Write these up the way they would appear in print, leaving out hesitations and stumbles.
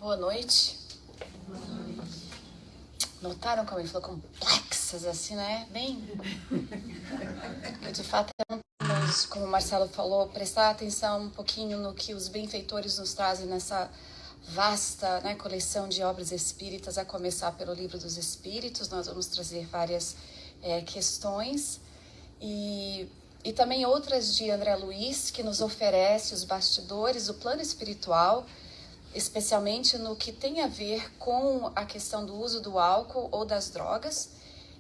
Boa noite. Notaram como ele falou complexas, assim, né? Bem... Porque, de fato, como o Marcelo falou, prestar atenção um pouquinho no que os benfeitores nos trazem nessa vasta, né, coleção de obras espíritas, a começar pelo Livro dos Espíritos. Nós vamos trazer várias questões e também outras de André Luiz, que nos oferece os bastidores do plano espiritual, especialmente no que tem a ver com a questão do uso do álcool ou das drogas,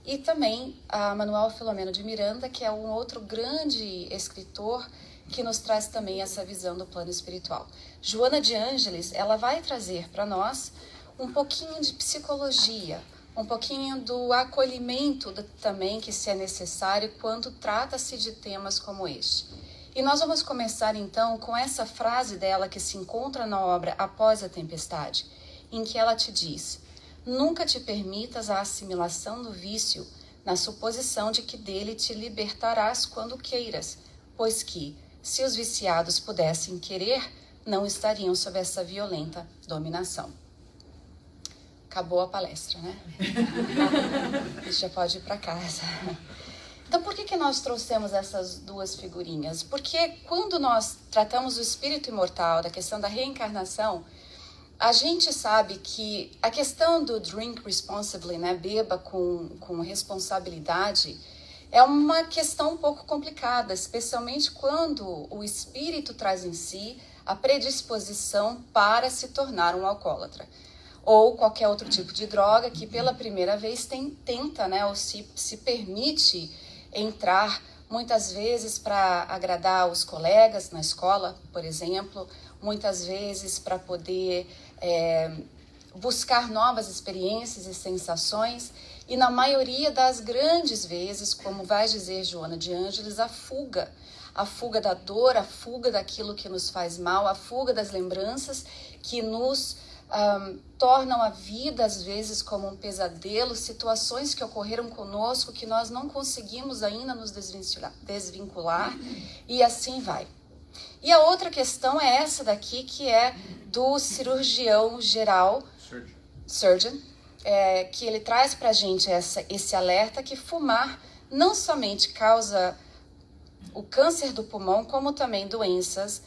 e também a Manuel Filomeno de Miranda, que é um outro grande escritor que nos traz também essa visão do plano espiritual. Joana de Ângeles, ela vai trazer para nós um pouquinho de psicologia, um pouquinho do acolhimento também que se é necessário quando trata-se de temas como este. E nós vamos começar então com essa frase dela que se encontra na obra Após a Tempestade, em que ela te diz: nunca te permitas a assimilação do vício na suposição de que dele te libertarás quando queiras, pois que, se os viciados pudessem querer, não estariam sob essa violenta dominação. Acabou a palestra, né? A gente já pode ir para casa. Então, por que nós trouxemos essas duas figurinhas? Porque quando nós tratamos do espírito imortal, da questão da reencarnação, a gente sabe que a questão do drink responsibly, né, beba com responsabilidade, é uma questão um pouco complicada, especialmente quando o espírito traz em si a predisposição para se tornar um alcoólatra. Ou qualquer outro tipo de droga que pela primeira vez tenta, né, ou se permite entrar muitas vezes para agradar os colegas na escola, por exemplo, muitas vezes para poder buscar novas experiências e sensações, e na maioria das grandes vezes, como vai dizer Joana de Ângeles, a fuga da dor, a fuga daquilo que nos faz mal, a fuga das lembranças que nos tornam a vida, às vezes, como um pesadelo, situações que ocorreram conosco que nós não conseguimos ainda nos desvincular, e assim vai. E a outra questão é essa daqui, que é do cirurgião geral, surgeon, que ele traz para a gente esse alerta que fumar não somente causa o câncer do pulmão, como também doenças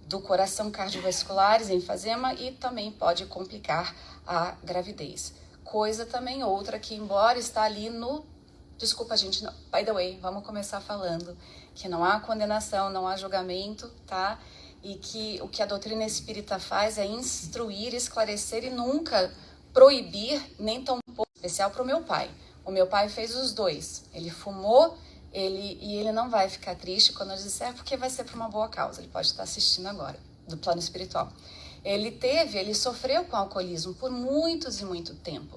do coração cardiovasculares, enfisema, e também pode complicar a gravidez. Coisa também outra que, embora está ali no... Desculpa, gente, não. By the way, vamos começar falando que não há condenação, não há julgamento, tá? E que o que a doutrina espírita faz é instruir, esclarecer e nunca proibir, nem tão pouco especial para o meu pai. O meu pai fez os dois. Ele fumou, e ele não vai ficar triste quando eu disser, porque vai ser por uma boa causa. Ele pode estar assistindo agora, do plano espiritual. Ele sofreu com alcoolismo por muitos e muito tempo.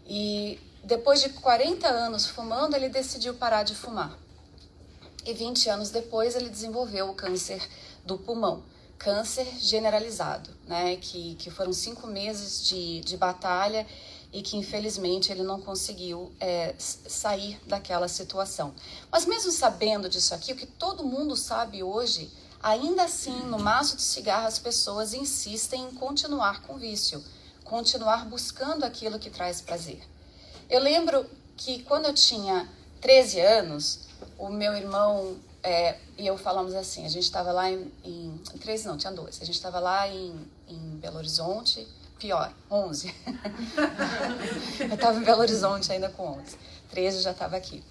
E depois de 40 anos fumando, ele decidiu parar de fumar. E 20 anos depois, ele desenvolveu o câncer do pulmão. Câncer generalizado, né? Que foram 5 meses de batalha e que, infelizmente, ele não conseguiu sair daquela situação. Mas mesmo sabendo disso aqui, o que todo mundo sabe hoje, ainda assim, no maço de cigarro, as pessoas insistem em continuar com o vício, continuar buscando aquilo que traz prazer. Eu lembro que quando eu tinha 13 anos, o meu irmão e eu falamos assim, a gente estava lá em 13 não, tinha 12, a gente estava lá em Belo Horizonte, pior, 11. Eu estava em Belo Horizonte ainda com 11, 13 já estava aqui.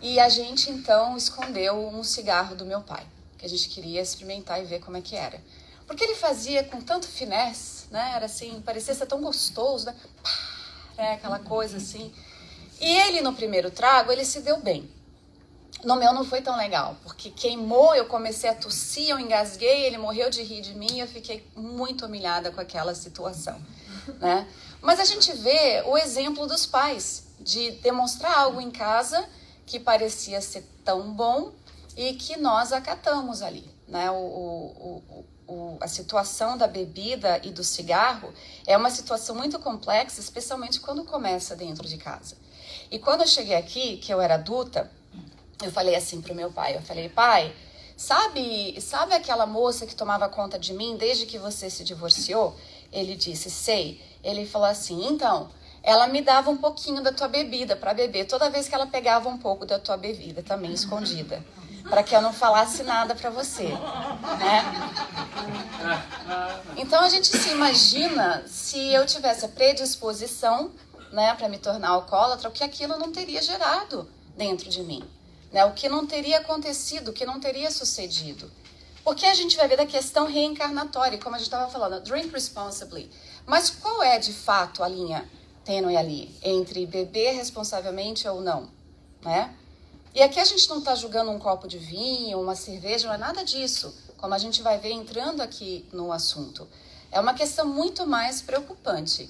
E a gente então escondeu um cigarro do meu pai, que a gente queria experimentar e ver como é que era. Porque ele fazia com tanto finesse, né? Era assim, parecia ser tão gostoso, né? Pá, aquela coisa assim. E ele, no primeiro trago, ele se deu bem. No meu não foi tão legal, porque queimou, eu comecei a tossir, eu engasguei, ele morreu de rir de mim e eu fiquei muito humilhada com aquela situação, né? Mas a gente vê o exemplo dos pais, de demonstrar algo em casa que parecia ser tão bom e que nós acatamos ali, né? A situação da bebida e do cigarro é uma situação muito complexa, especialmente quando começa dentro de casa. E quando eu cheguei aqui, que eu era adulta, eu falei assim pro meu pai, eu falei, pai, sabe aquela moça que tomava conta de mim desde que você se divorciou? Ele disse, sei. Ele falou assim, então, ela me dava um pouquinho da tua bebida para beber, toda vez que ela pegava um pouco da tua bebida, também escondida, para que eu não falasse nada para você, né? Então a gente se imagina se eu tivesse a predisposição, né, para me tornar alcoólatra, o que aquilo não teria gerado dentro de mim, né? O que não teria acontecido, o que não teria sucedido. Porque a gente vai ver da questão reencarnatória, como a gente estava falando, drink responsibly. Mas qual é de fato a linha tênue ali entre beber responsavelmente ou não, né? E aqui a gente não está julgando um copo de vinho, uma cerveja, não é nada disso, como a gente vai ver entrando aqui no assunto. É uma questão muito mais preocupante,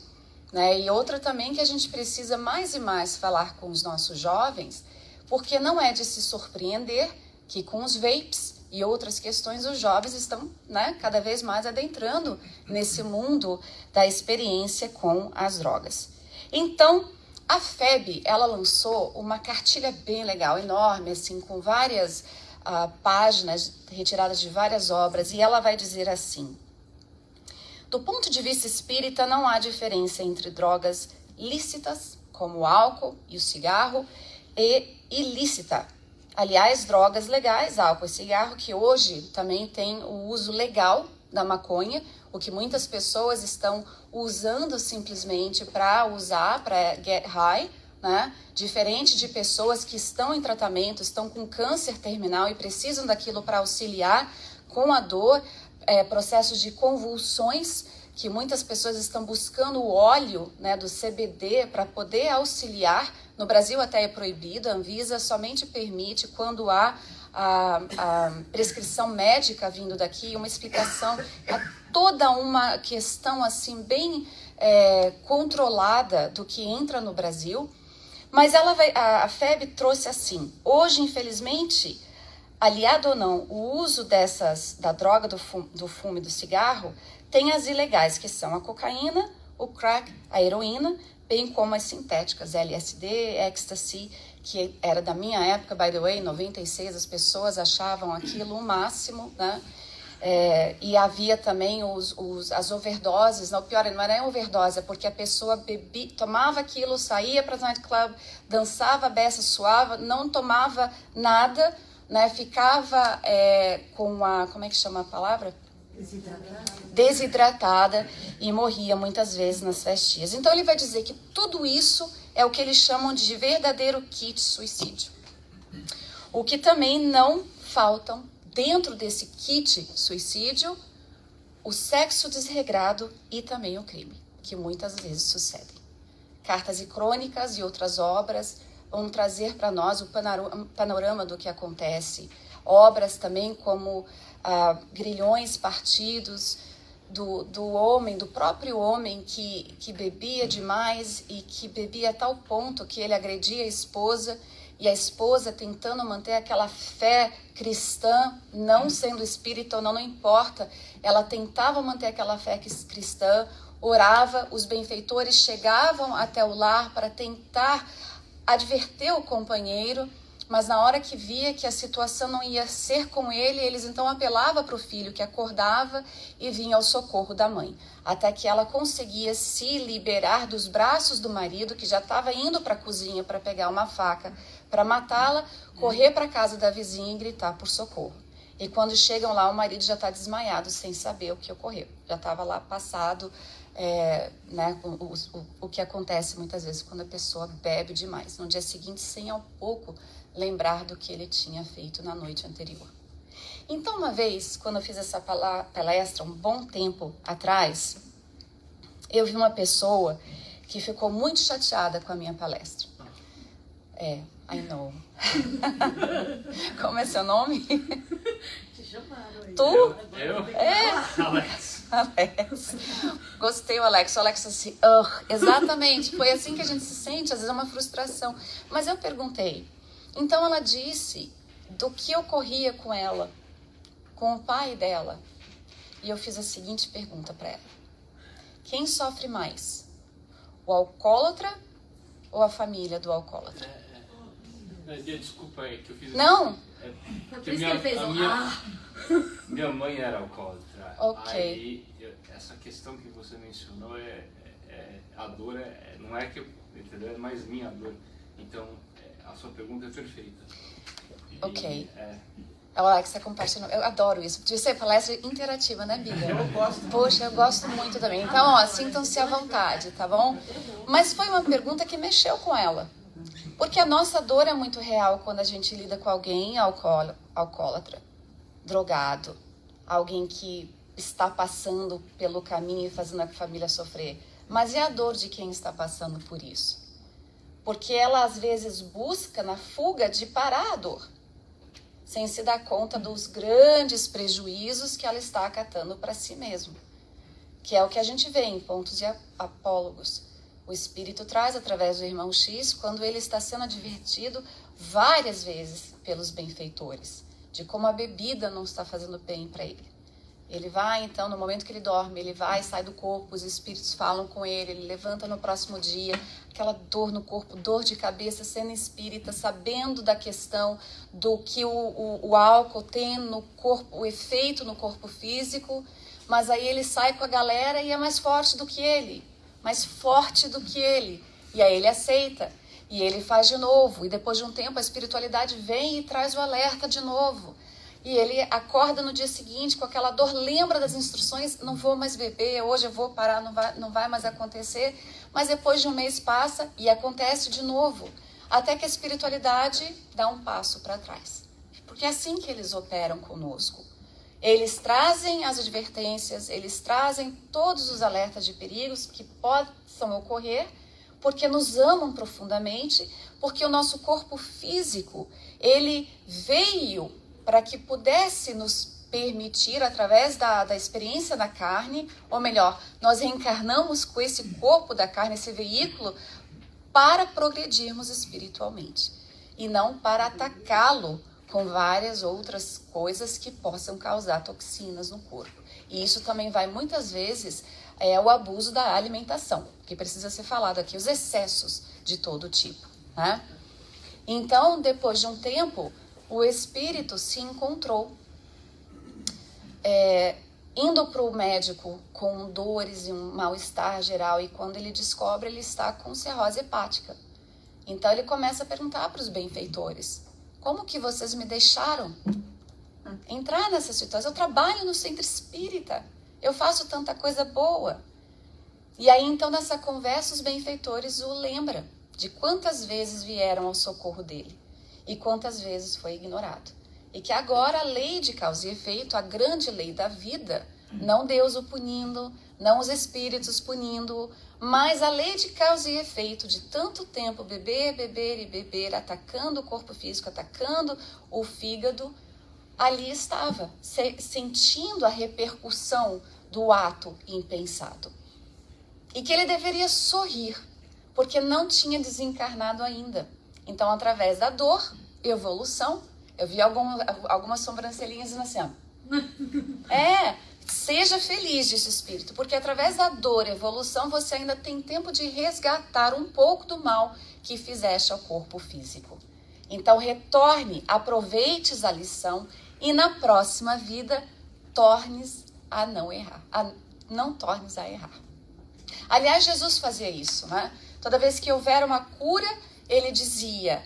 né? E outra também que a gente precisa mais e mais falar com os nossos jovens, porque não é de se surpreender que com os vapes e outras questões os jovens estão, né, cada vez mais adentrando nesse mundo da experiência com as drogas. Então, a FEB, ela lançou uma cartilha bem legal, enorme, assim, com várias páginas retiradas de várias obras, e ela vai dizer assim: do ponto de vista espírita, não há diferença entre drogas lícitas, como o álcool e o cigarro, e ilícita. Aliás, drogas legais, álcool e cigarro, que hoje também tem o uso legal da maconha, o que muitas pessoas estão usando simplesmente para usar, para get high, né? Diferente de pessoas que estão em tratamento, estão com câncer terminal e precisam daquilo para auxiliar com a dor, processos de convulsões, que muitas pessoas estão buscando o óleo, né, do CBD para poder auxiliar. No Brasil até é proibido, a Anvisa somente permite quando há a prescrição médica vindo daqui, uma explicação, toda uma questão assim bem controlada do que entra no Brasil. Mas a FEB trouxe assim, hoje infelizmente, aliado ou não, o uso da droga, do fumo e do cigarro, tem as ilegais, que são a cocaína, o crack, a heroína, bem como as sintéticas, LSD, ecstasy, que era da minha época, by the way, em 96, as pessoas achavam aquilo o máximo, né? E havia também as overdoses, não, o pior não era nem overdose, é porque a pessoa tomava aquilo, saía para o nightclub, dançava, beça, suava, não tomava nada, né? Ficava com como é que chama a palavra? Desidratada e morria muitas vezes nas festinhas. Então ele vai dizer que tudo isso é o que eles chamam de verdadeiro kit suicídio. O que também não faltam dentro desse kit suicídio, o sexo desregrado e também o crime, que muitas vezes sucedem. Cartas e Crônicas e outras obras vão trazer para nós o panorama do que acontece. Obras também como Grilhões Partidos, do homem, do próprio homem que bebia demais e que bebia a tal ponto que ele agredia a esposa, e a esposa tentando manter aquela fé cristã, não sendo espírita ou não importa, ela tentava manter aquela fé cristã, orava, os benfeitores chegavam até o lar para tentar adverter o companheiro, mas na hora que via que a situação não ia ser com ele, eles então apelavam para o filho, que acordava e vinha ao socorro da mãe, até que ela conseguia se liberar dos braços do marido, que já estava indo para a cozinha para pegar uma faca para matá-la, correr para a casa da vizinha e gritar por socorro. E quando chegam lá, o marido já está desmaiado, sem saber o que ocorreu. Já estava lá passado, né, o que acontece muitas vezes quando a pessoa bebe demais. No dia seguinte, sem ao pouco lembrar do que ele tinha feito na noite anterior. Então, uma vez, quando eu fiz essa palestra, um bom tempo atrás, eu vi uma pessoa que ficou muito chateada com a minha palestra. I know. Como é seu nome? Te chamaram aí. Tu? Eu? Alex. Gostei, Alex. O Alex assim, exatamente. Foi assim que a gente se sente, às vezes é uma frustração. Mas eu perguntei. Então ela disse do que ocorria com ela, com o pai dela. E eu fiz a seguinte pergunta para ela. Quem sofre mais? O alcoólatra ou a família do alcoólatra? Desculpa aí que eu fiz. Não? Por isso que ele fez minha mãe era alcoólatra. Ok. Aí essa questão que você mencionou, a dor não é que, entendeu? É mais minha dor. Então, a sua pergunta é perfeita. Ok. O Alex está compartilhando. Eu adoro isso. Devia ser palestra interativa, né, Bíblia? Eu gosto. Poxa, eu gosto muito também. Então, ó, sintam-se à vontade, tá bom? Mas foi uma pergunta que mexeu com ela. Porque a nossa dor é muito real quando a gente lida com alguém alcoólatra, drogado, alguém que está passando pelo caminho e fazendo a família sofrer. Mas e a dor de quem está passando por isso? Porque ela às vezes busca na fuga de parar a dor, sem se dar conta dos grandes prejuízos que ela está acatando para si mesma. Que é o que a gente vê em Pontos de Apólogos. O Espírito traz através do irmão X, quando ele está sendo advertido várias vezes pelos benfeitores, de como a bebida não está fazendo bem para ele. Ele vai, então, no momento que ele dorme, ele vai, sai do corpo, os espíritos falam com ele, ele levanta no próximo dia, aquela dor no corpo, dor de cabeça, sendo espírita, sabendo da questão do que o álcool tem no corpo, o efeito no corpo físico, mas aí ele sai com a galera e é mais forte do que ele, e aí ele aceita, e ele faz de novo, e depois de um tempo a espiritualidade vem e traz o alerta de novo. E ele acorda no dia seguinte com aquela dor, lembra das instruções, não vou mais beber, hoje eu vou parar, não vai mais acontecer. Mas depois de um mês passa e acontece de novo, até que a espiritualidade dá um passo para trás. Porque é assim que eles operam conosco. Eles trazem as advertências, eles trazem todos os alertas de perigos que possam ocorrer, porque nos amam profundamente, porque o nosso corpo físico, ele veio para que pudesse nos permitir, através da experiência da carne, ou melhor, nós reencarnamos com esse corpo da carne, esse veículo, para progredirmos espiritualmente, e não para atacá-lo com várias outras coisas que possam causar toxinas no corpo. E isso também vai, muitas vezes, o abuso da alimentação, que precisa ser falado aqui, os excessos de todo tipo, né? Então, depois de um tempo, o espírito se encontrou indo para o médico com dores e um mal-estar geral, e quando ele descobre, ele está com cirrose hepática. Então ele começa a perguntar para os benfeitores: como que vocês me deixaram entrar nessa situação? Eu trabalho no centro espírita, eu faço tanta coisa boa. E aí então nessa conversa os benfeitores o lembram de quantas vezes vieram ao socorro dele e quantas vezes foi ignorado. E que agora a lei de causa e efeito, a grande lei da vida, não Deus o punindo, não os espíritos punindo, mas a lei de causa e efeito de tanto tempo beber, beber e beber, atacando o corpo físico, atacando o fígado, ali estava, sentindo a repercussão do ato impensado. E que ele deveria sorrir, porque não tinha desencarnado ainda. Então, através da dor, evolução, eu vi algumas sobrancelhinhas dizendo assim, ó, seja feliz, disse o espírito, porque através da dor, evolução, você ainda tem tempo de resgatar um pouco do mal que fizeste ao corpo físico. Então, retorne, aproveites a lição e na próxima vida, tornes a não errar, não tornes a errar. Aliás, Jesus fazia isso, né? Toda vez que houver uma cura, ele dizia: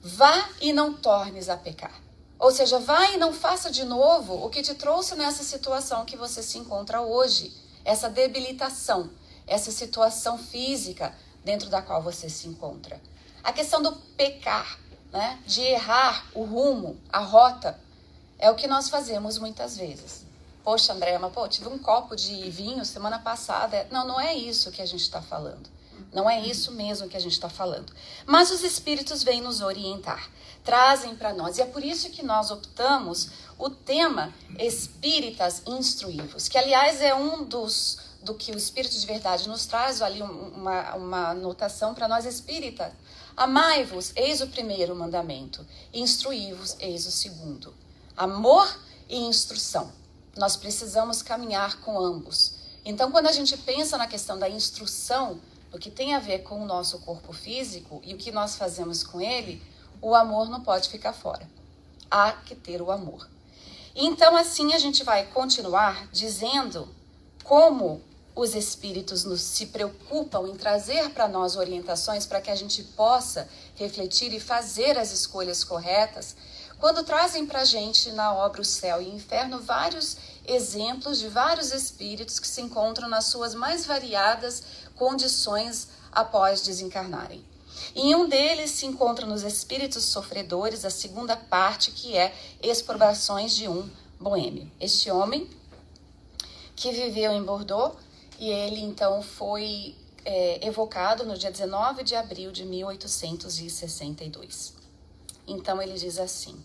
vá e não tornes a pecar. Ou seja, vá e não faça de novo o que te trouxe nessa situação que você se encontra hoje. Essa debilitação, essa situação física dentro da qual você se encontra. A questão do pecar, né? De errar o rumo, a rota, é o que nós fazemos muitas vezes. Poxa, Andréa, mas tive um copo de vinho semana passada. Não é isso que a gente está falando. Não é isso mesmo que a gente está falando. Mas os espíritos vêm nos orientar, trazem para nós. E é por isso que nós optamos o tema Espíritas Instruivos, que aliás é do que o Espírito de Verdade nos traz, ali uma anotação para nós espíritas. Amai-vos, eis o primeiro mandamento, instruí-vos, eis o segundo. Amor e instrução. Nós precisamos caminhar com ambos. Então, quando a gente pensa na questão da instrução, o que tem a ver com o nosso corpo físico e o que nós fazemos com ele, o amor não pode ficar fora. Há que ter o amor. Então, assim, a gente vai continuar dizendo como os espíritos se preocupam em trazer para nós orientações para que a gente possa refletir e fazer as escolhas corretas, quando trazem para a gente na obra O Céu e o Inferno vários exemplos de vários espíritos que se encontram nas suas mais variadas condições após desencarnarem. Em um deles se encontram nos espíritos sofredores, a segunda parte, que é Exprobrações de um Boêmio. Este homem que viveu em Bordeaux, e ele então foi evocado no dia 19 de abril de 1862. Então ele diz assim: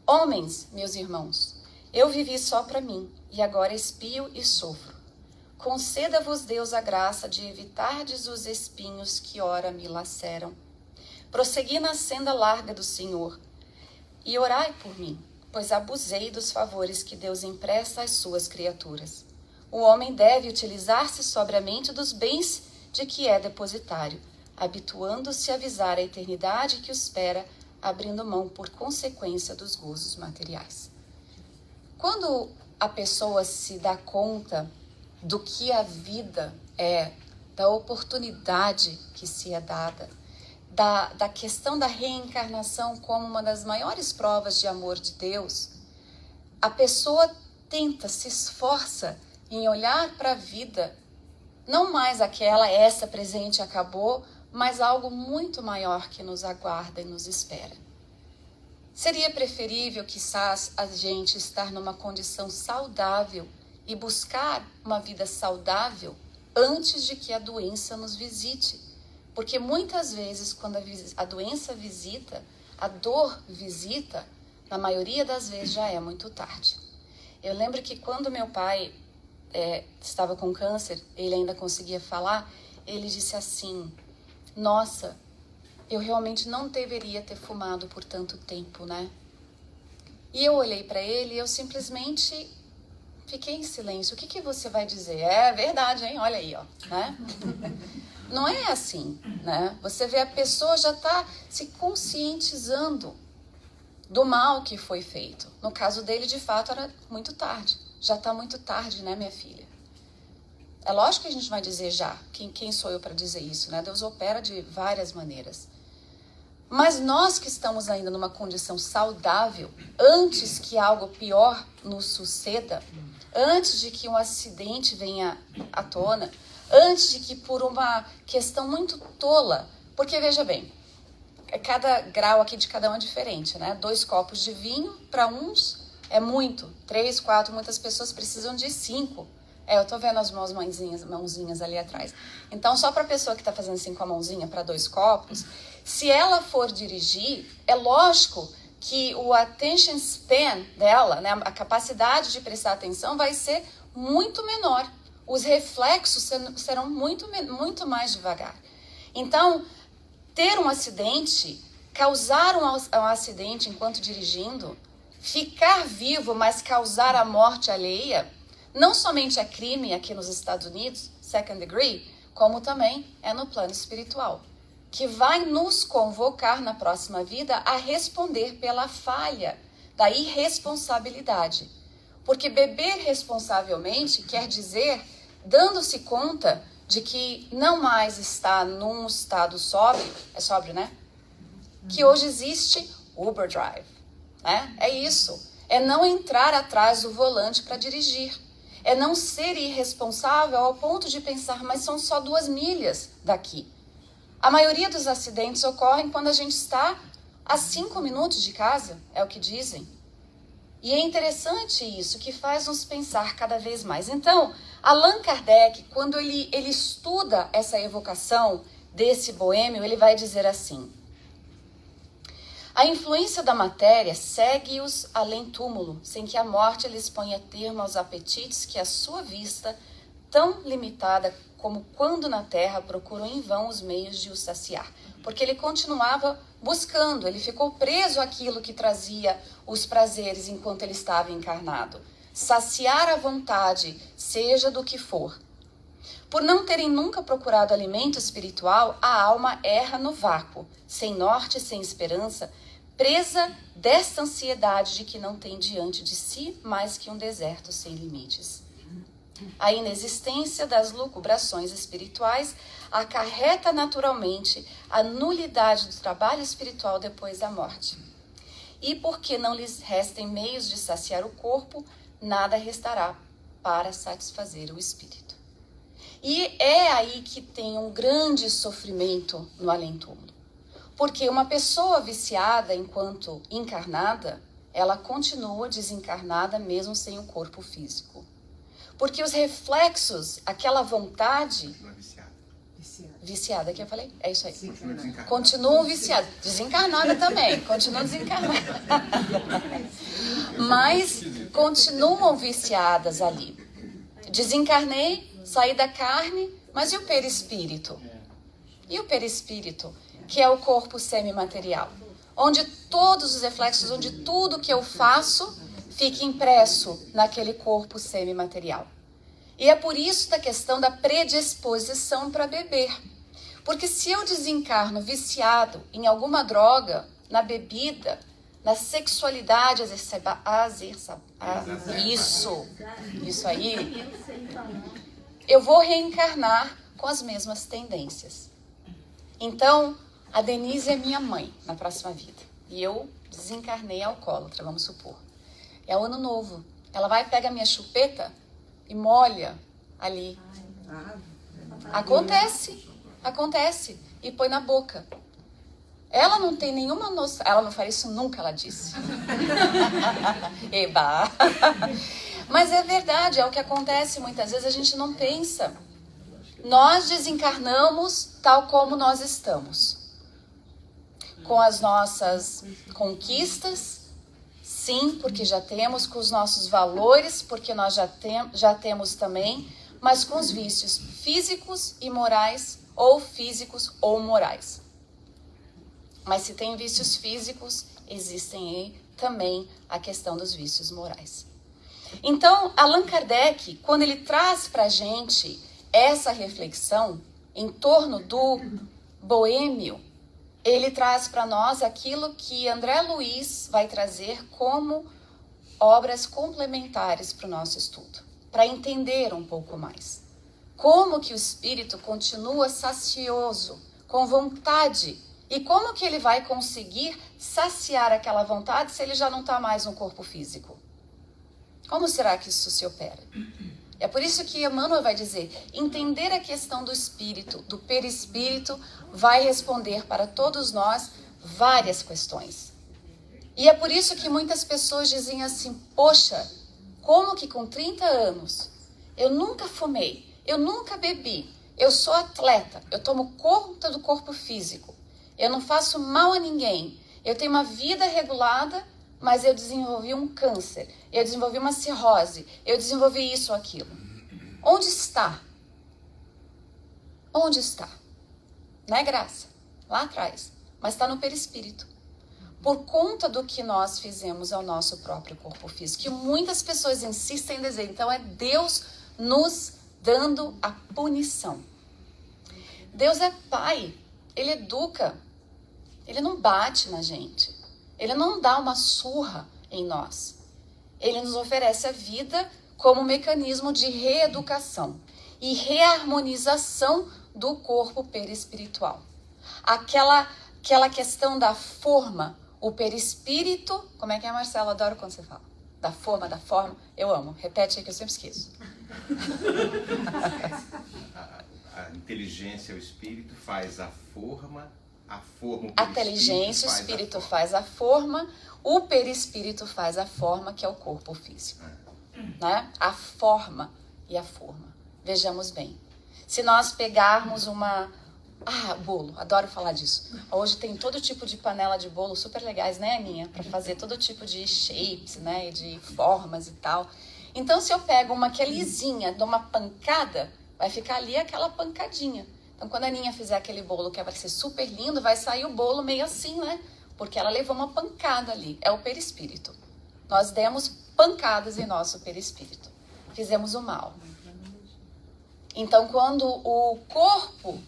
homens, meus irmãos, eu vivi só para mim, e agora expio e sofro. Conceda-vos Deus a graça de evitardes os espinhos que ora me laceram. Prossegui na senda larga do Senhor, e orai por mim, pois abusei dos favores que Deus empresta às suas criaturas. O homem deve utilizar-se sobriamente dos bens de que é depositário, habituando-se a visar a eternidade que o espera, abrindo mão por consequência dos gozos materiais. Quando a pessoa se dá conta do que a vida é, da oportunidade que se é dada, da questão da reencarnação como uma das maiores provas de amor de Deus, a pessoa tenta, se esforça em olhar para a vida, não mais essa presente acabou, mas algo muito maior que nos aguarda e nos espera. Seria preferível, quizás, a gente estar numa condição saudável e buscar uma vida saudável antes de que a doença nos visite. Porque muitas vezes, quando a doença visita, a dor visita, na maioria das vezes já é muito tarde. Eu lembro que quando meu pai estava com câncer, ele ainda conseguia falar, ele disse assim: nossa, eu realmente não deveria ter fumado por tanto tempo, né? E eu olhei para ele e eu simplesmente fiquei em silêncio. O que você vai dizer? É verdade, hein? Olha aí, ó, né? Não é assim, né? Você vê a pessoa já está se conscientizando do mal que foi feito. No caso dele, de fato, era muito tarde. Já está muito tarde, né, minha filha? É lógico que a gente vai dizer já. Quem sou eu para dizer isso, né? Deus opera de várias maneiras. Mas nós que estamos ainda numa condição saudável, antes que algo pior nos suceda, antes de que um acidente venha à tona, antes de que por uma questão muito tola, porque veja bem, cada grau aqui de cada um é diferente, né? 2 copos de vinho, para uns é muito, 3, 4, muitas pessoas precisam de 5. Eu tô vendo as mãozinhas ali atrás. Então, só para a pessoa que está fazendo assim com a mãozinha para 2 copos, se ela for dirigir, é lógico que o attention span dela, né, a capacidade de prestar atenção vai ser muito menor. Os reflexos serão muito mais devagar. Então, ter um acidente, causar um acidente enquanto dirigindo, ficar vivo, mas causar a morte alheia, não somente é crime aqui nos Estados Unidos, second degree, como também é no plano espiritual, que vai nos convocar na próxima vida a responder pela falha da irresponsabilidade. Porque beber responsavelmente quer dizer dando-se conta de que não mais está num estado sóbrio, é sóbrio, né? Que hoje existe Uber Drive, né? É isso, é não entrar atrás do volante para dirigir. É não ser irresponsável ao ponto de pensar, mas são só 2 milhas daqui. A maioria dos acidentes ocorrem quando a gente está a 5 minutos de casa, é o que dizem. E é interessante isso, que faz nos pensar cada vez mais. Então, Allan Kardec, quando ele estuda essa evocação desse boêmio, ele vai dizer assim: a influência da matéria segue-os além túmulo, sem que a morte lhes ponha termo aos apetites que a sua vista, tão limitada como quando na terra, procuram em vão os meios de os saciar. Porque ele continuava buscando, ele ficou preso àquilo que trazia os prazeres enquanto ele estava encarnado. Saciar a vontade, seja do que for. Por não terem nunca procurado alimento espiritual, a alma erra no vácuo, sem norte e sem esperança, presa desta ansiedade de que não tem diante de si mais que um deserto sem limites. A inexistência das lucubrações espirituais acarreta naturalmente a nulidade do trabalho espiritual depois da morte. E porque não lhes restem meios de saciar o corpo, nada restará para satisfazer o espírito. E é aí que tem um grande sofrimento no além-túmulo. Porque uma pessoa viciada enquanto encarnada, ela continua desencarnada mesmo sem o corpo físico. Porque os reflexos, aquela vontade... Viciada, que eu falei? É isso aí. Continuam viciadas. Desencarnada também. Continuam desencarnadas. Mas continuam viciadas ali. Desencarnei, saí da carne, mas e o perispírito? E o perispírito, que é o corpo semimaterial? Onde todos os reflexos, onde tudo que eu faço fica impresso naquele corpo semimaterial. E é por isso da questão da predisposição para beber. Porque se eu desencarno viciado em alguma droga, na bebida, na sexualidade isso aí, eu vou reencarnar com as mesmas tendências. Então, a Denise é minha mãe na próxima vida. E eu desencarnei alcoólatra, vamos supor. É o ano novo. Ela vai, pega a minha chupeta e molha ali. Acontece. E põe na boca. Ela não tem nenhuma noção. Ela não faria isso nunca, ela disse. Eba! Mas é verdade, é o que acontece muitas vezes, a gente não pensa. Nós desencarnamos tal como nós estamos. Com as nossas conquistas, sim, porque já temos, com os nossos valores, porque nós já temos também, mas com os vícios físicos e morais, ou físicos ou morais. Mas se tem vícios físicos, existem também a questão dos vícios morais. Então, Allan Kardec, quando ele traz para a gente essa reflexão em torno do boêmio, ele traz para nós aquilo que André Luiz vai trazer como obras complementares para o nosso estudo, para entender um pouco mais. Como que o espírito continua sacioso, com vontade, e como que ele vai conseguir saciar aquela vontade se ele já não está mais no corpo físico? Como será que isso se opera? É por isso que Emmanuel vai dizer, entender a questão do espírito, do perispírito, vai responder para todos nós várias questões. E é por isso que muitas pessoas dizem assim, poxa, como que com 30 anos eu nunca fumei, eu nunca bebi, eu sou atleta, eu tomo conta do corpo físico, eu não faço mal a ninguém, eu tenho uma vida regulada, mas eu desenvolvi um câncer, eu desenvolvi uma cirrose, eu desenvolvi isso ou aquilo. Onde está? Onde está? Não é graça, lá atrás, mas está no perispírito. Por conta do que nós fizemos ao nosso próprio corpo físico, que muitas pessoas insistem em dizer, então é Deus nos dando a punição. Deus é pai, ele educa, ele não bate na gente. Ele não dá uma surra em nós. Ele nos oferece a vida como um mecanismo de reeducação e reharmonização do corpo perispiritual. Aquela questão da forma, o perispírito... Como é que é, Marcelo? Adoro quando você fala. Da forma. Eu amo. Repete aí que eu sempre esqueço. A inteligência, o espírito, faz a forma... A inteligência, o espírito faz a forma, o perispírito faz a forma, que é o corpo físico. Né? A forma e a forma. Vejamos bem. Se nós pegarmos bolo, adoro falar disso. Hoje tem todo tipo de panela de bolo super legais, né, Aninha? Para fazer todo tipo de shapes, né, de formas e tal. Então, se eu pego uma que é lisinha, dou uma pancada, vai ficar ali aquela pancadinha. Então, quando a Aninha fizer aquele bolo que vai ser super lindo, vai sair o bolo meio assim, né? Porque ela levou uma pancada ali. É o perispírito. Nós demos pancadas em nosso perispírito. Fizemos o mal. Então, quando o corpo,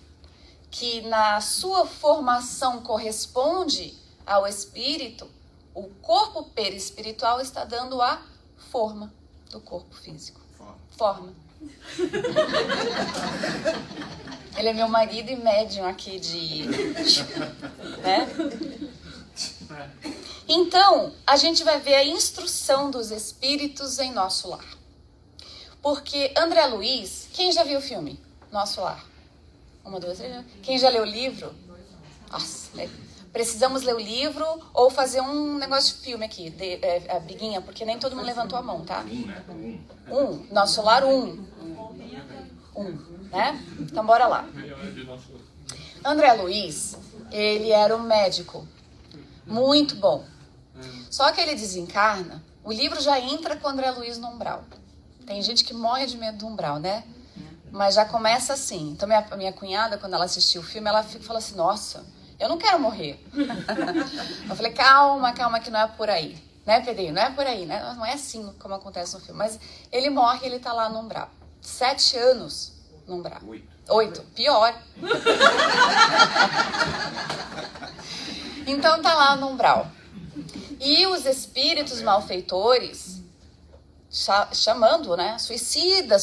que na sua formação corresponde ao espírito, o corpo perispiritual está dando a forma do corpo físico. Forma. Ele é meu marido e médium aqui de... né? Então, a gente vai ver a instrução dos espíritos em Nosso Lar. Porque André Luiz... Quem já viu o filme Nosso Lar? 1, 2, 3... Quem já leu o livro? Nossa, precisamos ler o livro ou fazer um negócio de filme aqui, a briguinha, porque nem todo mundo levantou a mão, tá? Nosso Lar 1, né? Então, bora lá. André Luiz, ele era um médico muito bom. Só que ele desencarna, o livro já entra com André Luiz no umbral. Tem gente que morre de medo do umbral, né? Mas já começa assim. Então, minha cunhada, quando ela assistiu o filme, ela falou assim, nossa, eu não quero morrer. Eu falei, calma, que não é por aí. Né, Pedrinho? Não é por aí, né? Não é assim como acontece no filme. Mas ele morre e ele tá lá no umbral. 7 anos no umbral. 8. Pior. Então tá lá no umbral. E os espíritos malfeitores chamando, né? Suicida,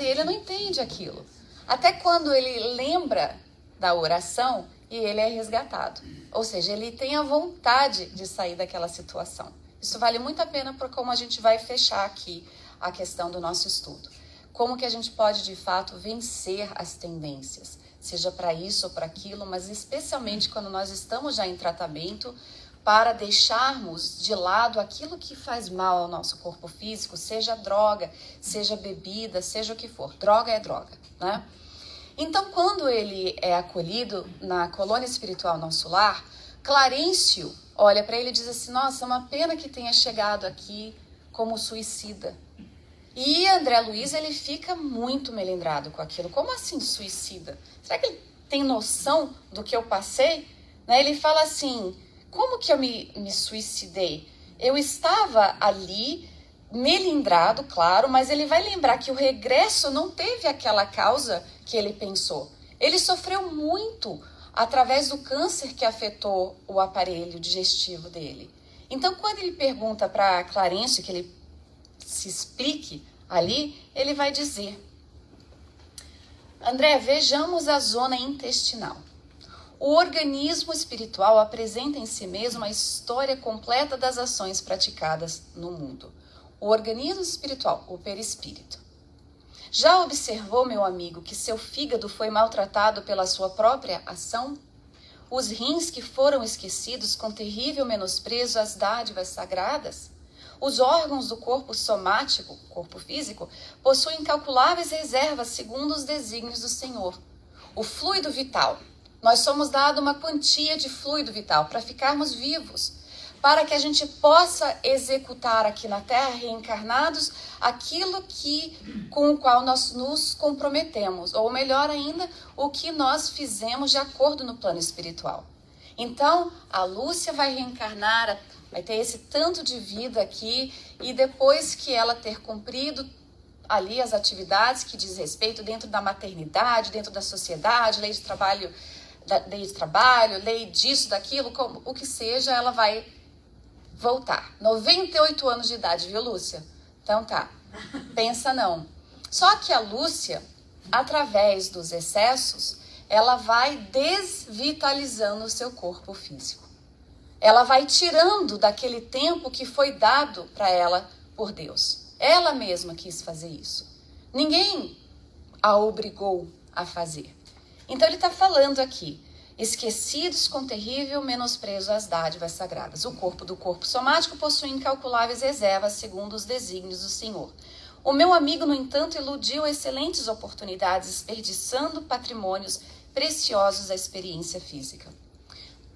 e ele não entende aquilo. Até quando ele lembra da oração e ele é resgatado. Ou seja, ele tem a vontade de sair daquela situação. Isso vale muito a pena por como a gente vai fechar aqui a questão do nosso estudo. Como que a gente pode, de fato, vencer as tendências, seja para isso ou para aquilo, mas especialmente quando nós estamos já em tratamento, para deixarmos de lado aquilo que faz mal ao nosso corpo físico, seja droga, seja bebida, seja o que for. Droga é droga, né? Então, quando ele é acolhido na colônia espiritual Nosso Lar, Clarencio olha para ele e diz assim, nossa, é uma pena que tenha chegado aqui como suicida. E André Luiz, ele fica muito melindrado com aquilo. Como assim suicida? Será que ele tem noção do que eu passei? Né? Ele fala assim, como que eu me suicidei? Eu estava ali, melindrado, claro, mas ele vai lembrar que o regresso não teve aquela causa que ele pensou. Ele sofreu muito através do câncer que afetou o aparelho digestivo dele. Então, quando ele pergunta para Clarencio que ele se explique ali, ele vai dizer, André, vejamos a zona intestinal. O organismo espiritual apresenta em si mesmo a história completa das ações praticadas no mundo. O organismo espiritual, o perispírito. Já observou, meu amigo, que seu fígado foi maltratado pela sua própria ação? Os rins que foram esquecidos com terrível menosprezo às dádivas sagradas? Os órgãos do corpo somático, corpo físico, possuem incalculáveis reservas segundo os desígnios do Senhor. O fluido vital. Nós somos dados uma quantia de fluido vital para ficarmos vivos, para que a gente possa executar aqui na Terra, reencarnados, aquilo com o qual nós nos comprometemos, ou melhor ainda, o que nós fizemos de acordo no plano espiritual. Então, a Lúcia vai reencarnar, vai ter esse tanto de vida aqui, e depois que ela ter cumprido ali as atividades que diz respeito dentro da maternidade, dentro da sociedade, lei de trabalho, lei disso, daquilo, o que seja, ela vai voltar. 98 anos de idade, viu, Lúcia? Então tá, pensa não. Só que a Lúcia, através dos excessos, ela vai desvitalizando o seu corpo físico. Ela vai tirando daquele tempo que foi dado para ela por Deus. Ela mesma quis fazer isso. Ninguém a obrigou a fazer. Então ele está falando aqui, esquecidos com terrível menosprezo às dádivas sagradas. O corpo do corpo somático possui incalculáveis reservas segundo os desígnios do Senhor. O meu amigo, no entanto, iludiu excelentes oportunidades, desperdiçando patrimônios preciosos à experiência física.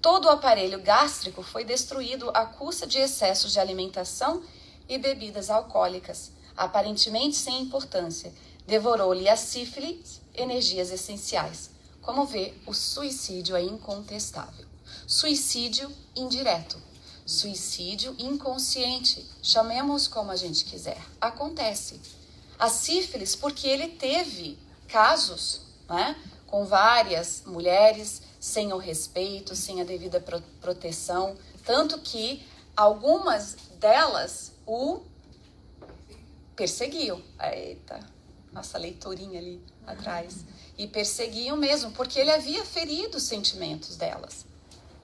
Todo o aparelho gástrico foi destruído à custa de excessos de alimentação e bebidas alcoólicas, aparentemente sem importância. Devorou-lhe a sífilis, energias essenciais. Como vê, o suicídio é incontestável. Suicídio indireto. Suicídio inconsciente. Chamemos como a gente quiser. Acontece. A sífilis, porque ele teve casos, né, com várias mulheres, sem o respeito, sem a devida proteção, tanto que algumas delas o perseguiam. Eita, nossa leitorinha ali atrás. E perseguiam mesmo, porque ele havia ferido os sentimentos delas.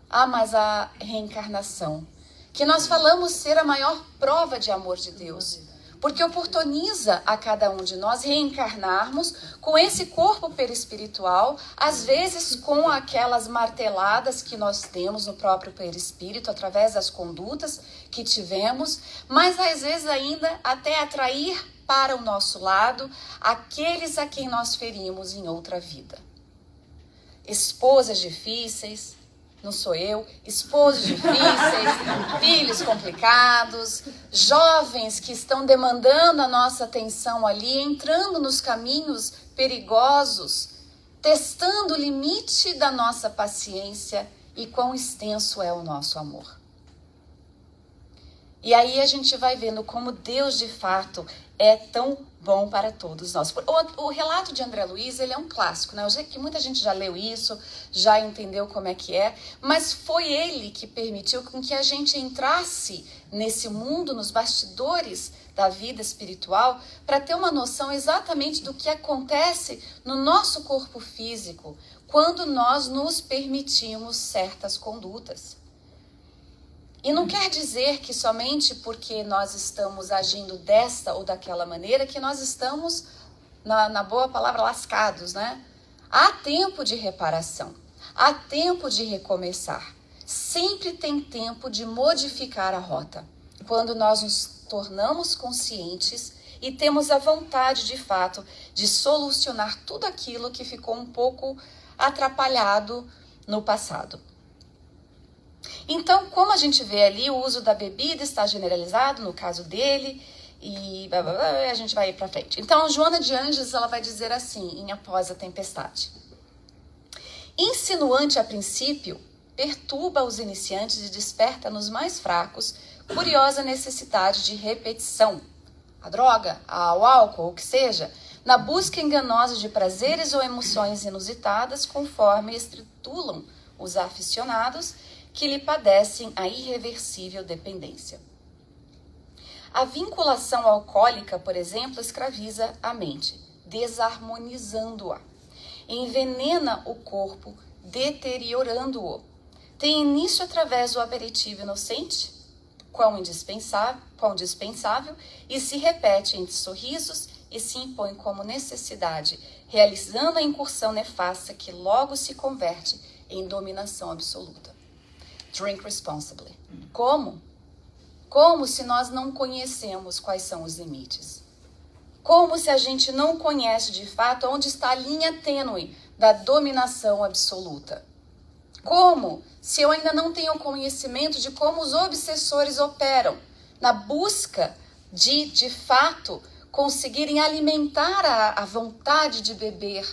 Ah, mas a reencarnação, que nós falamos ser a maior prova de amor de Deus, porque oportuniza a cada um de nós reencarnarmos com esse corpo perispiritual, às vezes com aquelas marteladas que nós temos no próprio perispírito, através das condutas que tivemos, mas às vezes ainda até atrair para o nosso lado aqueles a quem nós ferimos em outra vida. Esposas difíceis, não sou eu, esposos difíceis, filhos complicados, jovens que estão demandando a nossa atenção ali, entrando nos caminhos perigosos, testando o limite da nossa paciência e quão extenso é o nosso amor. E aí a gente vai vendo como Deus de fato é tão bom para todos nós. O relato de André Luiz, ele é um clássico, né? Eu sei que muita gente já leu isso, já entendeu como é que é, mas foi ele que permitiu com que a gente entrasse nesse mundo, nos bastidores da vida espiritual, para ter uma noção exatamente do que acontece no nosso corpo físico quando nós nos permitimos certas condutas. E não quer dizer que somente porque nós estamos agindo desta ou daquela maneira que nós estamos, na boa palavra, lascados, né? Há tempo de reparação, há tempo de recomeçar. Sempre tem tempo de modificar a rota. Quando nós nos tornamos conscientes e temos a vontade, de fato, de solucionar tudo aquilo que ficou um pouco atrapalhado no passado. Então, como a gente vê ali, o uso da bebida está generalizado, no caso dele, e a gente vai ir para frente. Então, Joana de Ângeles, ela vai dizer assim, em Após a Tempestade. Insinuante a princípio, perturba os iniciantes e desperta nos mais fracos curiosa necessidade de repetição. A droga, o álcool, o que seja, na busca enganosa de prazeres ou emoções inusitadas, conforme estritulam os aficionados que lhe padecem a irreversível dependência. A vinculação alcoólica, por exemplo, escraviza a mente, desarmonizando-a. Envenena o corpo, deteriorando-o. Tem início através do aperitivo inocente, quão dispensável, e se repete entre sorrisos e se impõe como necessidade, realizando a incursão nefasta que logo se converte em dominação absoluta. Drink responsibly. Como? Como se nós não conhecemos quais são os limites? Como se a gente não conhece de fato onde está a linha tênue da dominação absoluta? Como se eu ainda não tenho conhecimento de como os obsessores operam na busca de fato, conseguirem alimentar a vontade de beber,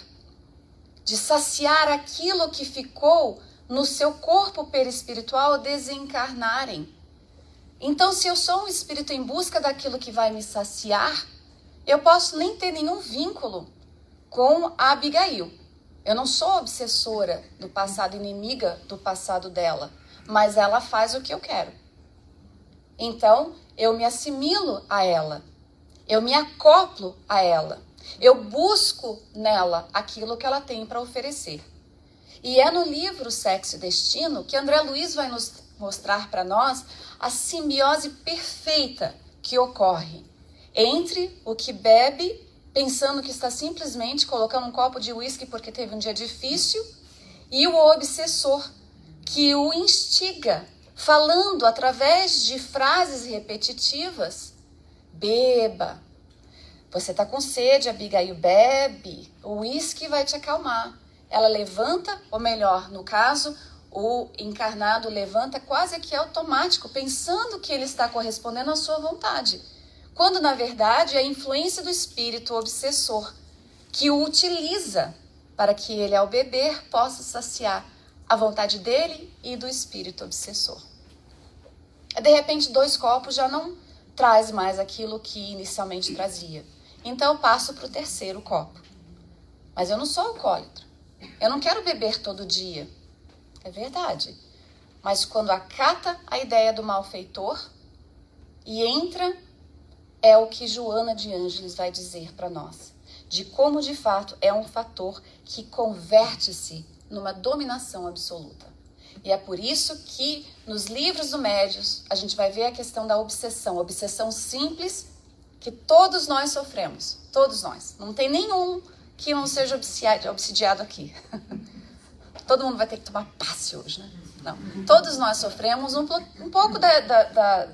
de saciar aquilo que ficou no seu corpo perispiritual desencarnarem. Então, se eu sou um espírito em busca daquilo que vai me saciar, eu posso nem ter nenhum vínculo com a Abigail. Eu não sou obsessora do passado, inimiga do passado dela, mas ela faz o que eu quero. Então, eu me assimilo a ela, eu me acoplo a ela, eu busco nela aquilo que ela tem para oferecer. E é no livro Sexo e Destino que André Luiz vai nos mostrar para nós a simbiose perfeita que ocorre entre o que bebe, pensando que está simplesmente colocando um copo de uísque porque teve um dia difícil, e o obsessor que o instiga, falando através de frases repetitivas: beba, você está com sede, Abigail, bebe, o uísque vai te acalmar. Ela levanta, ou melhor, no caso, o encarnado levanta quase que automático, pensando que ele está correspondendo à sua vontade, quando na verdade é a influência do espírito obsessor que o utiliza para que ele, ao beber, possa saciar a vontade dele e do espírito obsessor. De repente, 2 copos já não traz mais aquilo que inicialmente trazia. Então eu passo para o 3º copo. Mas eu não sou alcoólatra. Eu não quero beber todo dia. É verdade. Mas quando acata a ideia do malfeitor e entra, é o que Joana de Ângeles vai dizer para nós. de como de fato é um fator que converte-se numa dominação absoluta. E é por isso que nos livros do Médiuns a gente vai ver a questão da obsessão simples que todos nós sofremos, todos nós. Não tem nenhum que não seja obsidiado aqui. Todo mundo vai ter que tomar passe hoje, né? Não. Todos nós sofremos um pouco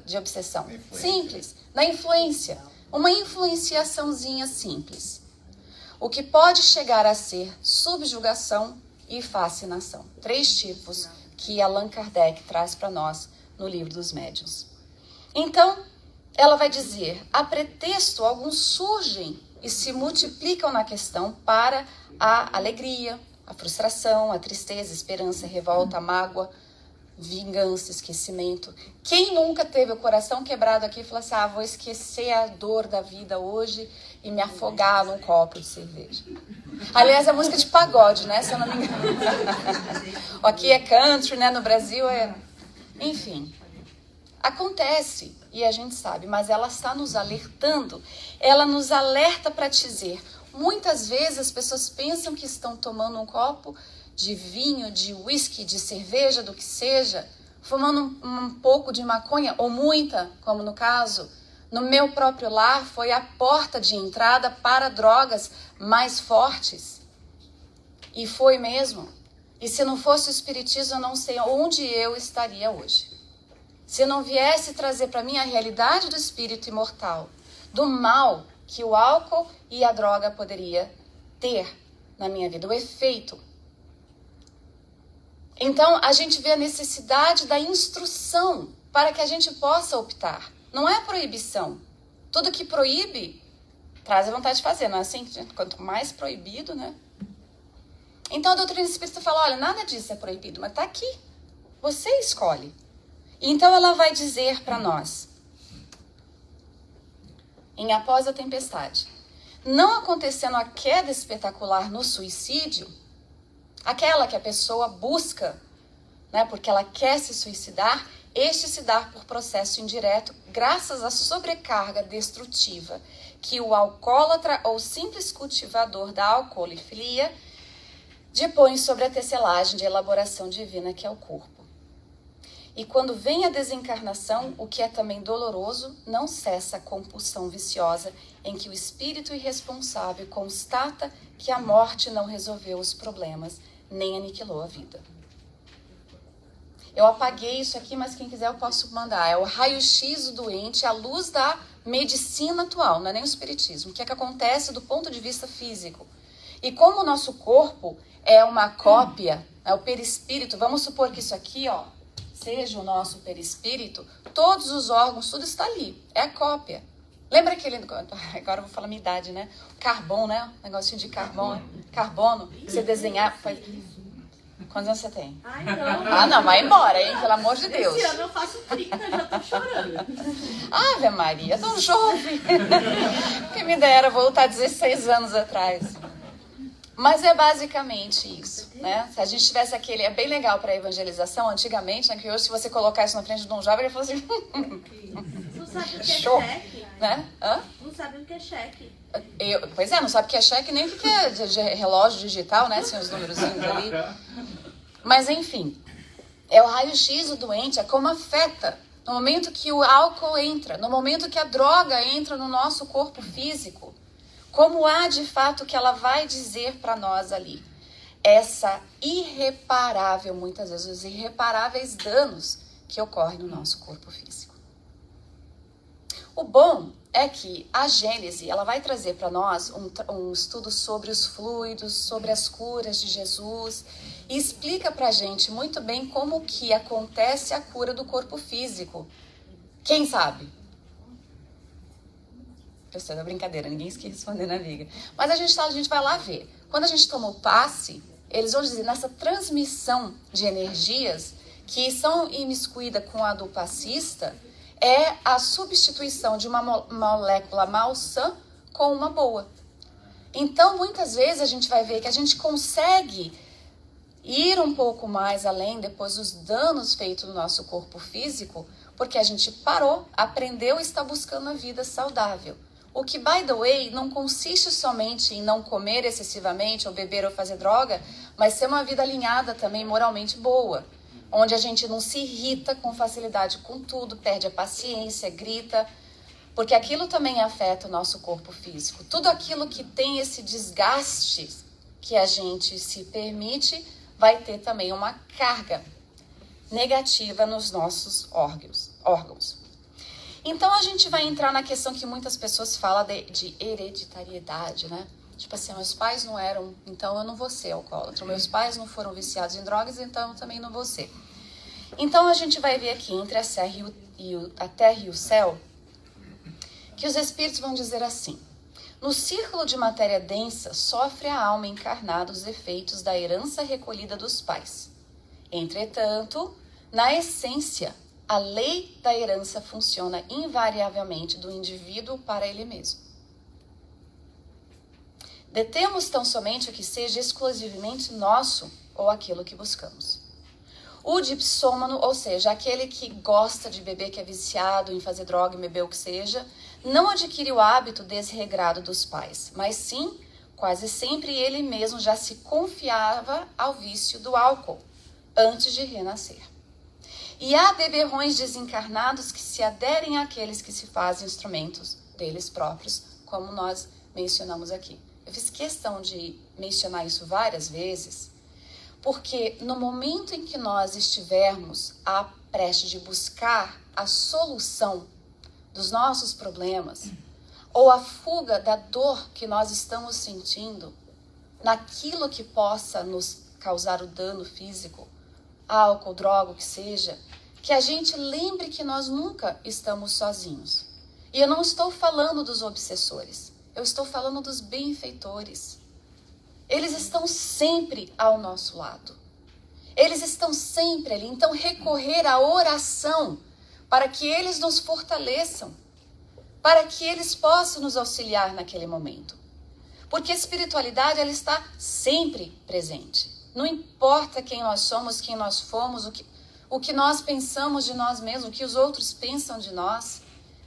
de obsessão. Simples, da influência. Uma influenciaçãozinha simples. O que pode chegar a ser subjugação e fascinação. 3 tipos que Allan Kardec traz para nós no Livro dos Médiuns. Então, ela vai dizer, a pretexto, alguns surgem e se multiplicam na questão para a alegria, a frustração, a tristeza, a esperança, a revolta, a mágoa, vingança, esquecimento. Quem nunca teve o coração quebrado aqui e falou assim, vou esquecer a dor da vida hoje e me afogar num copo de cerveja. Aliás, é música de pagode, né? Se eu não me engano. Aqui é country, né? No Brasil é... Enfim, acontece e a gente sabe, mas ela está nos alertando. Ela nos alerta para dizer, muitas vezes as pessoas pensam que estão tomando um copo de vinho, de whisky, de cerveja, do que seja, fumando um pouco de maconha, ou muita, como no caso, no meu próprio lar, foi a porta de entrada para drogas mais fortes. E foi mesmo. E se não fosse o espiritismo, eu não sei onde eu estaria hoje. Se não viesse trazer para mim a realidade do espírito imortal, do mal que o álcool e a droga poderia ter na minha vida, o efeito. Então, a gente vê a necessidade da instrução para que a gente possa optar. Não é proibição. Tudo que proíbe, traz a vontade de fazer, não é assim? Quanto mais proibido, né? Então, a doutrina espírita fala, olha, nada disso é proibido, mas está aqui. Você escolhe. Então, ela vai dizer para nós, em Após a Tempestade, não acontecendo a queda espetacular no suicídio, aquela que a pessoa busca, né, porque ela quer se suicidar, este se dá por processo indireto, graças à sobrecarga destrutiva que o alcoólatra ou simples cultivador da alcoolifilia depõe sobre a tecelagem de elaboração divina que é o corpo. E quando vem a desencarnação, o que é também doloroso, não cessa a compulsão viciosa em que o espírito irresponsável constata que a morte não resolveu os problemas, nem aniquilou a vida. Eu apaguei isso aqui, mas quem quiser eu posso mandar. É o raio-x do doente à luz da medicina atual, não é nem o espiritismo. O que é que acontece do ponto de vista físico? E como o nosso corpo é uma cópia, é o perispírito, vamos supor que isso aqui, ó, seja o nosso perispírito, todos os órgãos, tudo está ali, é a cópia. Lembra aquele, agora eu vou falar minha idade, né? Carbono, né? Negocinho de carbono, você desenhar. Quantos anos você tem? Ai, não. Não, vai embora, hein? Pelo amor de Deus. Esse ano eu faço 30, já tô chorando. Ave Maria, tão jovem. Quem me dera voltar 16 anos atrás. Mas é basicamente isso, né? Se a gente tivesse aquele... É bem legal para evangelização, antigamente, né? Que hoje, se você colocar isso na frente de um jovem, ele fala assim... Não sabe o que é show, cheque. né? Hã? Não sabe o que é cheque. Pois é, não sabe o que é cheque, nem o que é de relógio digital, né? Assim, os númerozinhos ali. Mas, enfim, é o raio-x do doente, é como afeta. No momento que o álcool entra, no momento que a droga entra no nosso corpo físico, como há de fato que ela vai dizer para nós ali. Essa irreparável, muitas vezes, os irreparáveis danos que ocorrem no nosso corpo físico. O bom é que a Gênese, ela vai trazer para nós um estudo sobre os fluidos, sobre as curas de Jesus, e explica para a gente muito bem como que acontece a cura do corpo físico. Quem sabe? Eu sei da brincadeira, ninguém quis responder na liga. Mas a gente vai lá ver. Quando a gente toma o passe, eles vão dizer, nessa transmissão de energias que são imiscuídas com a do passista, é a substituição de uma molécula malsã com uma boa. Então, muitas vezes a gente vai ver que a gente consegue ir um pouco mais além depois dos danos feitos no nosso corpo físico, porque a gente parou, aprendeu e está buscando a vida saudável. O que, by the way, não consiste somente em não comer excessivamente, ou beber ou fazer droga, mas ser uma vida alinhada também, moralmente boa, onde a gente não se irrita com facilidade com tudo, perde a paciência, grita, porque aquilo também afeta o nosso corpo físico. Tudo aquilo que tem esse desgaste que a gente se permite, vai ter também uma carga negativa nos nossos órgãos. Então a gente vai entrar na questão que muitas pessoas falam de hereditariedade, né? Tipo assim, meus pais não eram, então eu não vou ser alcoólatra. Meus pais não foram viciados em drogas, então eu também não vou ser. Então a gente vai ver aqui, entre a terra e o céu, que os espíritos vão dizer assim: no círculo de matéria densa, sofre a alma encarnada os efeitos da herança recolhida dos pais. Entretanto, na essência, a lei da herança funciona invariavelmente do indivíduo para ele mesmo. Detemos tão somente o que seja exclusivamente nosso ou aquilo que buscamos. O dipsômano, ou seja, aquele que gosta de beber, que é viciado em fazer droga e beber o que seja, não adquire o hábito desregrado dos pais, mas sim, quase sempre ele mesmo já se confiava ao vício do álcool antes de renascer. E há beberrões desencarnados que se aderem àqueles que se fazem instrumentos deles próprios, como nós mencionamos aqui. Eu fiz questão de mencionar isso várias vezes, porque no momento em que nós estivermos à preste de buscar a solução dos nossos problemas, ou a fuga da dor que nós estamos sentindo, naquilo que possa nos causar o dano físico, álcool, droga, o que seja, que a gente lembre que nós nunca estamos sozinhos. E eu não estou falando dos obsessores, eu estou falando dos benfeitores. Eles estão sempre ao nosso lado. Eles estão sempre ali. Então, recorrer à oração para que eles nos fortaleçam, para que eles possam nos auxiliar naquele momento. Porque a espiritualidade, ela está sempre presente. Não importa quem nós somos, quem nós fomos, o que nós pensamos de nós mesmos, o que os outros pensam de nós.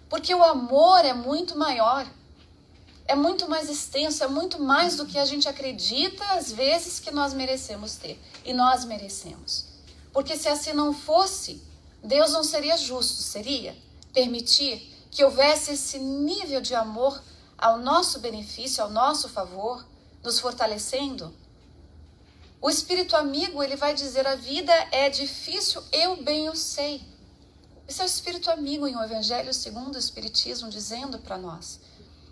Porque o amor é muito maior. É muito mais extenso, é muito mais do que a gente acredita às vezes que nós merecemos ter. E nós merecemos. Porque se assim não fosse, Deus não seria justo, seria? Permitir que houvesse esse nível de amor ao nosso benefício, ao nosso favor, nos fortalecendo? O espírito amigo, ele vai dizer: a vida é difícil, eu bem o sei. Esse é o espírito amigo em o Evangelho segundo o Espiritismo dizendo para nós.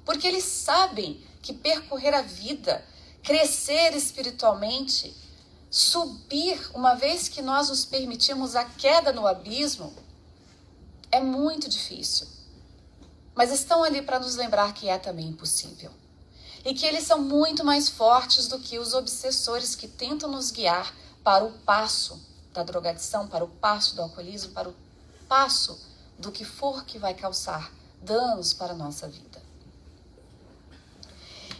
Porque eles sabem que percorrer a vida, crescer espiritualmente, subir, uma vez que nós nos permitimos a queda no abismo, é muito difícil. Mas estão ali para nos lembrar que é também impossível. E que eles são muito mais fortes do que os obsessores que tentam nos guiar para o passo da drogadição, para o passo do alcoolismo, para o passo do que for que vai causar danos para a nossa vida.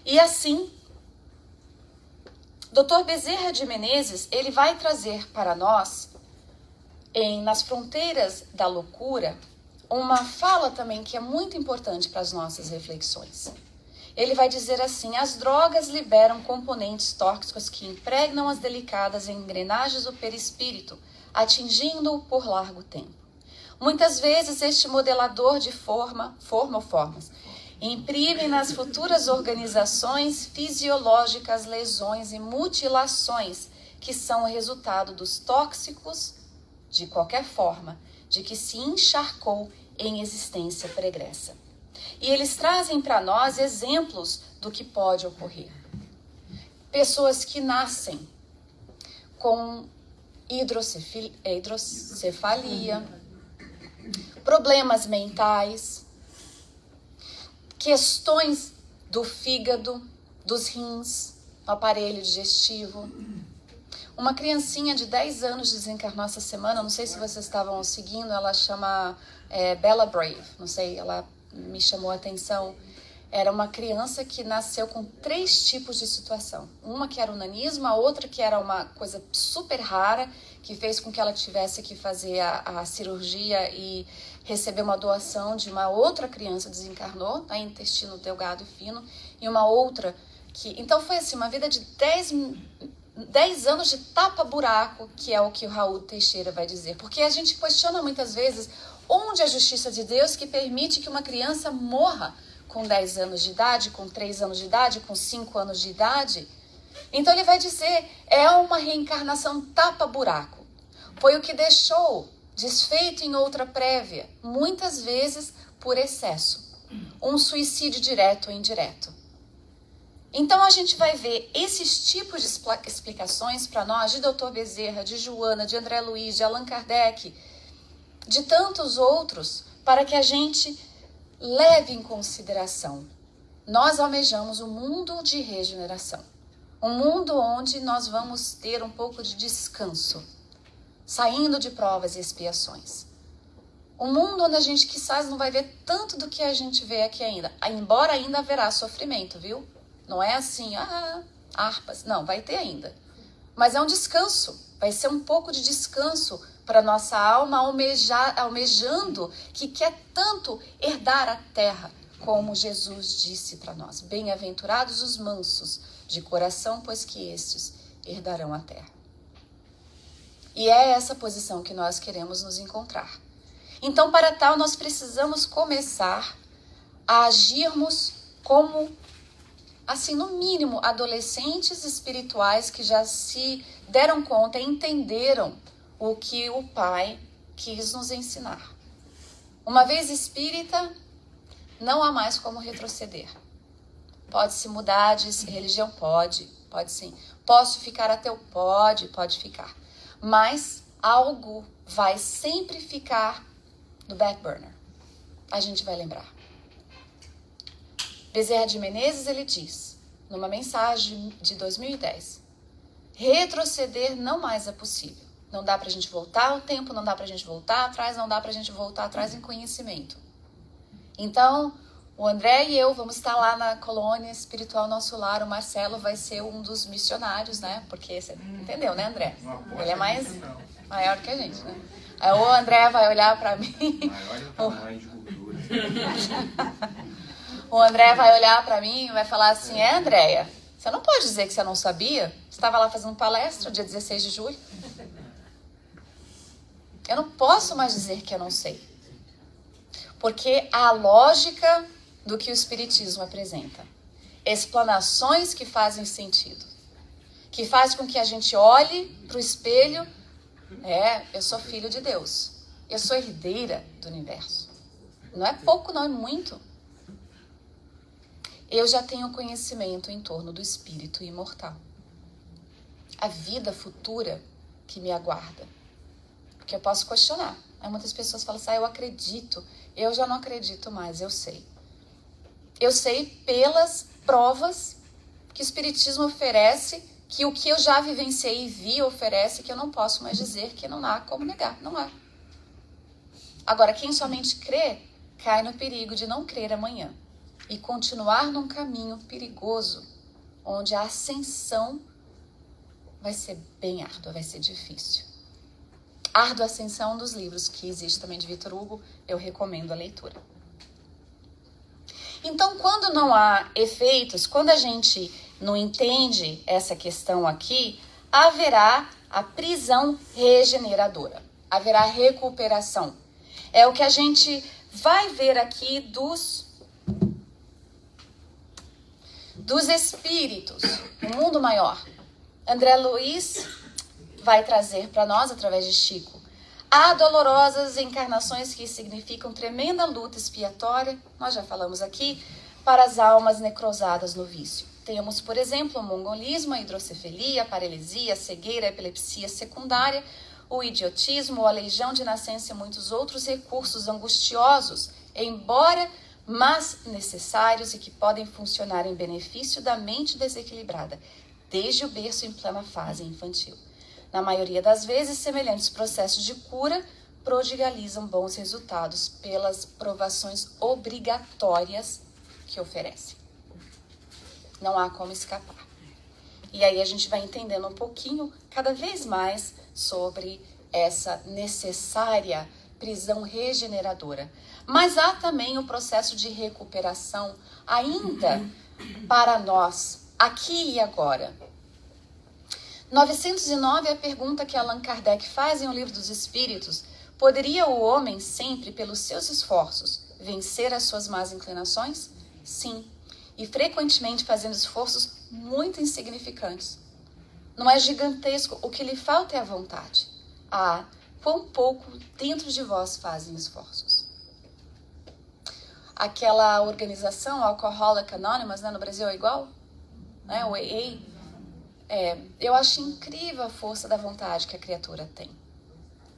E assim, Dr. Bezerra de Menezes, ele vai trazer para nós, nas fronteiras da loucura, uma fala também que é muito importante para as nossas reflexões. Ele vai dizer assim: as drogas liberam componentes tóxicos que impregnam as delicadas engrenagens do perispírito, atingindo-o por largo tempo. Muitas vezes este modelador de formas, imprime nas futuras organizações fisiológicas lesões e mutilações que são o resultado dos tóxicos, de qualquer forma, de que se encharcou em existência pregressa. E eles trazem para nós exemplos do que pode ocorrer. Pessoas que nascem com hidrocefalia, problemas mentais, questões do fígado, dos rins, do aparelho digestivo. Uma criancinha de 10 anos desencarnou essa semana, não sei se vocês estavam seguindo, ela chama Bella Brave, não sei, ela me chamou a atenção. era uma criança que nasceu com 3 tipos de situação. Uma que era o nanismo, a outra que era uma coisa super rara, que fez com que ela tivesse que fazer a cirurgia e receber uma doação de uma outra criança, desencarnou, tá? Intestino delgado e fino, e uma outra que... Então foi assim, uma vida de 10 anos de tapa-buraco, que é o que o Raul Teixeira vai dizer. Porque a gente questiona muitas vezes onde é a justiça de Deus que permite que uma criança morra com 10 anos de idade, com 3 anos de idade, com 5 anos de idade. Então ele vai dizer, é uma reencarnação tapa-buraco. Foi o que deixou desfeito em outra prévia, muitas vezes por excesso. Um suicídio direto ou indireto. Então a gente vai ver esses tipos de explicações para nós, de Dr. Bezerra, de Joana, de André Luiz, de Allan Kardec, de tantos outros, para que a gente leve em consideração. Nós almejamos um mundo de regeneração. Um mundo onde nós vamos ter um pouco de descanso, saindo de provas e expiações. Um mundo onde a gente quizás não vai ver tanto do que a gente vê aqui ainda. Embora ainda haverá sofrimento, viu? Não é assim, harpas. Não, vai ter ainda. Mas é um descanso. Vai ser um pouco de descanso para nossa alma almejando que quer tanto herdar a terra, como Jesus disse para nós. Bem-aventurados os mansos de coração, pois que estes herdarão a terra. E é essa posição que nós queremos nos encontrar. Então, para tal, nós precisamos começar a agirmos como, assim, no mínimo, adolescentes espirituais que já se deram conta e entenderam o que o Pai quis nos ensinar. Uma vez espírita, não há mais como retroceder. Pode-se mudar de religião? Pode sim. Posso ficar ateu? Pode ficar. Mas algo vai sempre ficar no back burner. A gente vai lembrar. Bezerra de Menezes, ele diz, numa mensagem de 2010, retroceder não mais é possível. Não dá pra gente voltar ao tempo, não dá pra gente voltar atrás, não dá pra gente voltar atrás em conhecimento. Então, o André e eu vamos estar lá na colônia espiritual Nosso Lar. O Marcelo vai ser um dos missionários, né? Porque você entendeu, né, André? Ele é mais maior que a gente, né? Aí o André vai olhar pra mim. Maior em tamanho de cultura. O André vai olhar pra mim e vai falar assim, Andréia, você não pode dizer que você não sabia? Você estava lá fazendo palestra dia 16 de julho. Eu não posso mais dizer que eu não sei. Porque a lógica do que o Espiritismo apresenta. Explanações que fazem sentido. Que faz com que a gente olhe para o espelho. Eu sou filho de Deus. Eu sou herdeira do universo. Não é pouco, não, é muito. Eu já tenho conhecimento em torno do espírito imortal. A vida futura que me aguarda. Porque eu posso questionar. Aí muitas pessoas falam assim, eu acredito. Eu já não acredito mais, eu sei. Eu sei pelas provas que o Espiritismo oferece, que o que eu já vivenciei e vi oferece, que eu não posso mais dizer, que não há como negar, não há. Agora, quem somente crê, cai no perigo de não crer amanhã e continuar num caminho perigoso, onde a ascensão vai ser bem árdua, vai ser difícil. Árdua Ascensão, um dos livros que existe também de Victor Hugo, eu recomendo a leitura. Então, quando não há efeitos, quando a gente não entende essa questão aqui, haverá a prisão regeneradora, haverá recuperação. É o que a gente vai ver aqui dos espíritos, no mundo maior. André Luiz vai trazer para nós, através de Chico, há dolorosas encarnações que significam tremenda luta expiatória, nós já falamos aqui, para as almas necrosadas no vício. Temos, por exemplo, o mongolismo, a hidrocefalia, a paralisia, a cegueira, a epilepsia secundária, o idiotismo, o aleijão de nascença e muitos outros recursos angustiosos, mas necessários e que podem funcionar em benefício da mente desequilibrada, desde o berço em plena fase infantil. Na maioria das vezes, semelhantes processos de cura prodigalizam bons resultados pelas provações obrigatórias que oferece. Não há como escapar. E aí a gente vai entendendo um pouquinho, cada vez mais, sobre essa necessária prisão regeneradora. Mas há também o processo de recuperação ainda para nós, aqui e agora. 909 é a pergunta que Allan Kardec faz em O Livro dos Espíritos. Poderia o homem sempre, pelos seus esforços, vencer as suas más inclinações? Sim. E frequentemente fazendo esforços muito insignificantes. Não é gigantesco, o que lhe falta é a vontade. Ah, quão pouco dentro de vós fazem esforços. Aquela organização, Alcoholics Anonymous, né, no Brasil é igual? Né, o AA. Eu acho incrível a força da vontade que a criatura tem.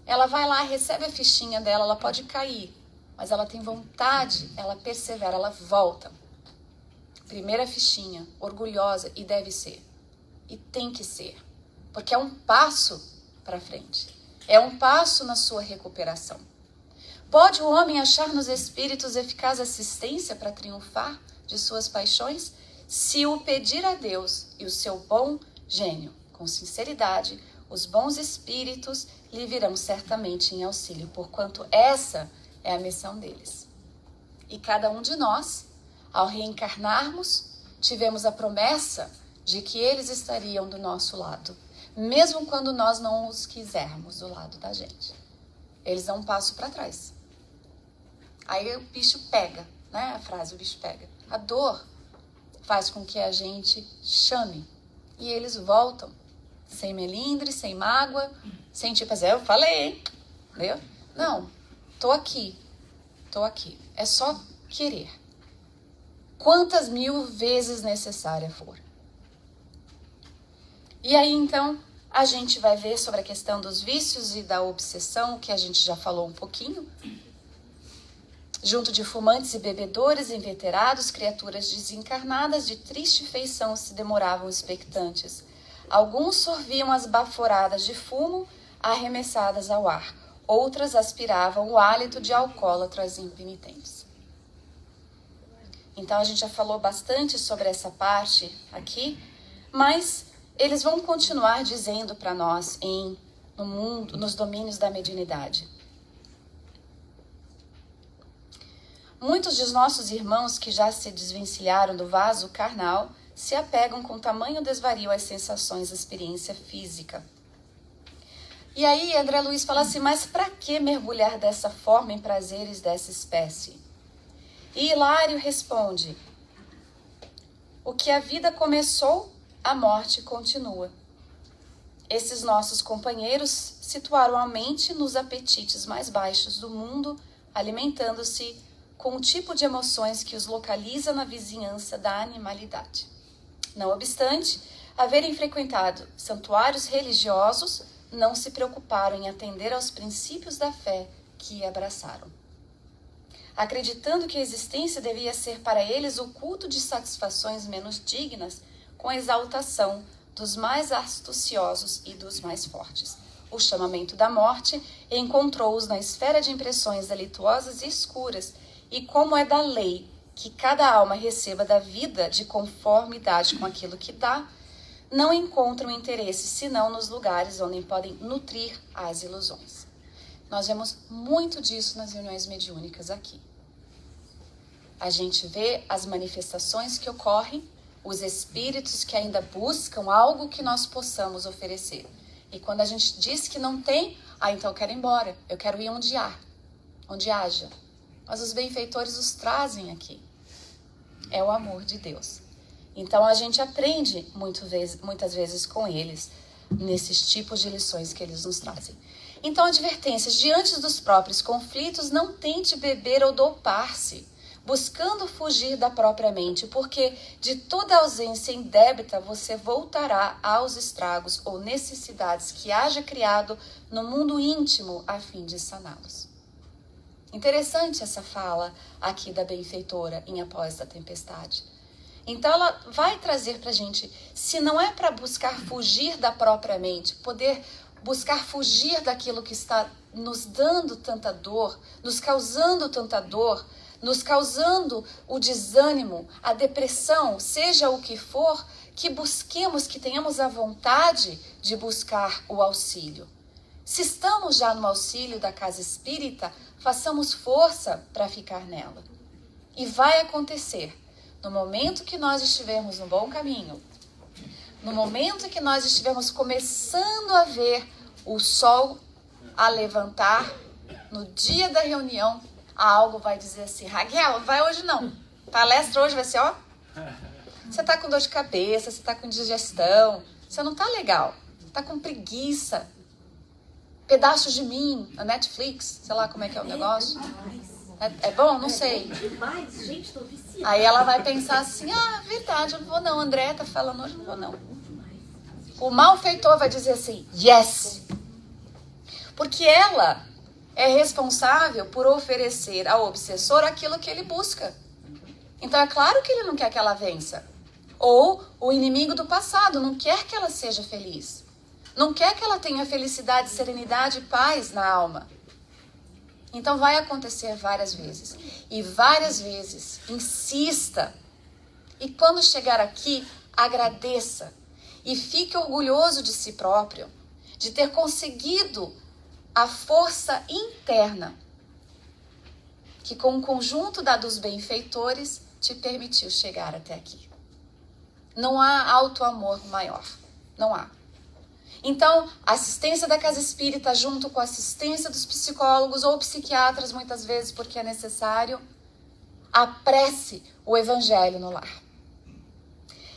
Ela vai lá, recebe a fichinha dela, ela pode cair, mas ela tem vontade, ela persevera, ela volta. Primeira fichinha, orgulhosa, e deve ser. E tem que ser. Porque é um passo para frente. É um passo na sua recuperação. Pode o homem achar nos espíritos eficaz assistência para triunfar de suas paixões? Se o pedir a Deus e o seu bom gênio, com sinceridade, os bons espíritos lhe virão certamente em auxílio, porquanto essa é a missão deles. E cada um de nós, ao reencarnarmos, tivemos a promessa de que eles estariam do nosso lado, mesmo quando nós não os quisermos do lado da gente. Eles dão um passo para trás. Aí o bicho pega, né? A frase, o bicho pega. A dor faz com que a gente chame. E eles voltam, sem melindre, sem mágoa, sem tipo assim, eu falei, hein? Entendeu? Não, tô aqui. É só querer. Quantas mil vezes necessária for. E aí, então, a gente vai ver sobre a questão dos vícios e da obsessão, que a gente já falou um pouquinho. Junto de fumantes e bebedores inveterados, criaturas desencarnadas de triste feição se demoravam expectantes. Alguns sorviam as baforadas de fumo arremessadas ao ar. Outras aspiravam o hálito de alcoólatras impenitentes. Então, a gente já falou bastante sobre essa parte aqui, mas eles vão continuar dizendo para nós no mundo, nos domínios da mediunidade. Muitos dos nossos irmãos que já se desvencilharam do vaso carnal se apegam com tamanho desvario às sensações da experiência física. E aí André Luiz fala assim, mas para que mergulhar dessa forma em prazeres dessa espécie? E Hilário responde, o que a vida começou, a morte continua. Esses nossos companheiros situaram a mente nos apetites mais baixos do mundo, alimentando-se com o tipo de emoções que os localiza na vizinhança da animalidade. Não obstante, haverem frequentado santuários religiosos, não se preocuparam em atender aos princípios da fé que abraçaram. Acreditando que a existência devia ser para eles o culto de satisfações menos dignas, com a exaltação dos mais astuciosos e dos mais fortes. O chamamento da morte encontrou-os na esfera de impressões delituosas e escuras, e como é da lei que cada alma receba da vida de conformidade com aquilo que dá, não encontram interesse senão nos lugares onde podem nutrir as ilusões. Nós vemos muito disso nas reuniões mediúnicas aqui. A gente vê as manifestações que ocorrem, os espíritos que ainda buscam algo que nós possamos oferecer. E quando a gente diz que não tem, então eu quero ir embora, eu quero ir onde há, onde haja. Mas os benfeitores os trazem aqui. É o amor de Deus. Então a gente aprende muitas vezes com eles, nesses tipos de lições que eles nos trazem. Então, advertências, diante dos próprios conflitos, não tente beber ou dopar-se, buscando fugir da própria mente, porque de toda ausência indébita você voltará aos estragos ou necessidades que haja criado no mundo íntimo a fim de saná-los. Interessante essa fala aqui da benfeitora em Após da Tempestade. Então ela vai trazer para a gente, se não é para buscar fugir da própria mente, poder buscar fugir daquilo que está nos dando tanta dor, nos causando tanta dor, nos causando o desânimo, a depressão, seja o que for, que busquemos, que tenhamos a vontade de buscar o auxílio. Se estamos já no auxílio da casa espírita, façamos força para ficar nela. E vai acontecer, no momento que nós estivermos no bom caminho, no momento que nós estivermos começando a ver o sol a levantar, no dia da reunião, algo vai dizer assim: Raquel, não vai hoje não. Palestra hoje vai ser, ó. Você tá com dor de cabeça, você tá com indigestão, você não tá legal, tá com preguiça. Pedaços de mim, na Netflix, sei lá como é que é o negócio. É bom? Não sei. Demais, gente, tô viciada. Aí ela vai pensar assim: ah, verdade, eu não vou não. André tá falando hoje, não vou não. O malfeitor vai dizer assim: yes. Porque ela é responsável por oferecer ao obsessor aquilo que ele busca. Então é claro que ele não quer que ela vença. Ou o inimigo do passado não quer que ela seja feliz. Não quer que ela tenha felicidade, serenidade e paz na alma. Então vai acontecer várias vezes. E várias vezes, insista. E quando chegar aqui, agradeça. E fique orgulhoso de si próprio, de ter conseguido a força interna que com o conjunto dos benfeitores te permitiu chegar até aqui. Não há auto-amor maior. Não há. Então, a assistência da casa espírita junto com a assistência dos psicólogos ou psiquiatras, muitas vezes porque é necessário, a prece, o evangelho no lar.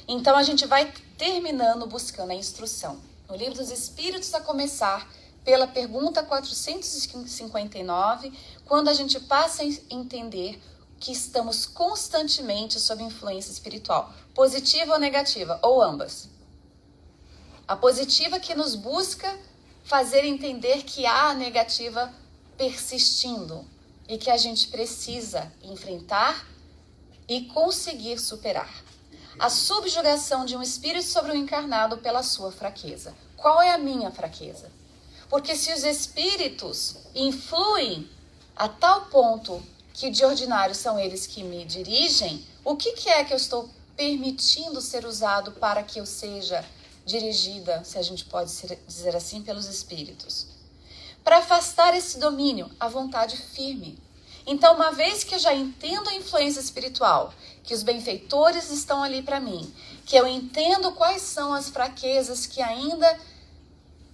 Então, a gente vai terminando buscando a instrução. No Livro dos Espíritos, a começar pela pergunta 459, quando a gente passa a entender que estamos constantemente sob influência espiritual, positiva ou negativa, ou ambas. A positiva que nos busca fazer entender que há a negativa persistindo e que a gente precisa enfrentar e conseguir superar. A subjugação de um espírito sobre o encarnado pela sua fraqueza. Qual é a minha fraqueza? Porque se os espíritos influem a tal ponto que de ordinário são eles que me dirigem, o que é que eu estou permitindo ser usado para que eu seja dirigida, se a gente pode dizer assim, pelos espíritos? Para afastar esse domínio, a vontade firme. Então, uma vez que eu já entendo a influência espiritual, que os benfeitores estão ali para mim, que eu entendo quais são as fraquezas que ainda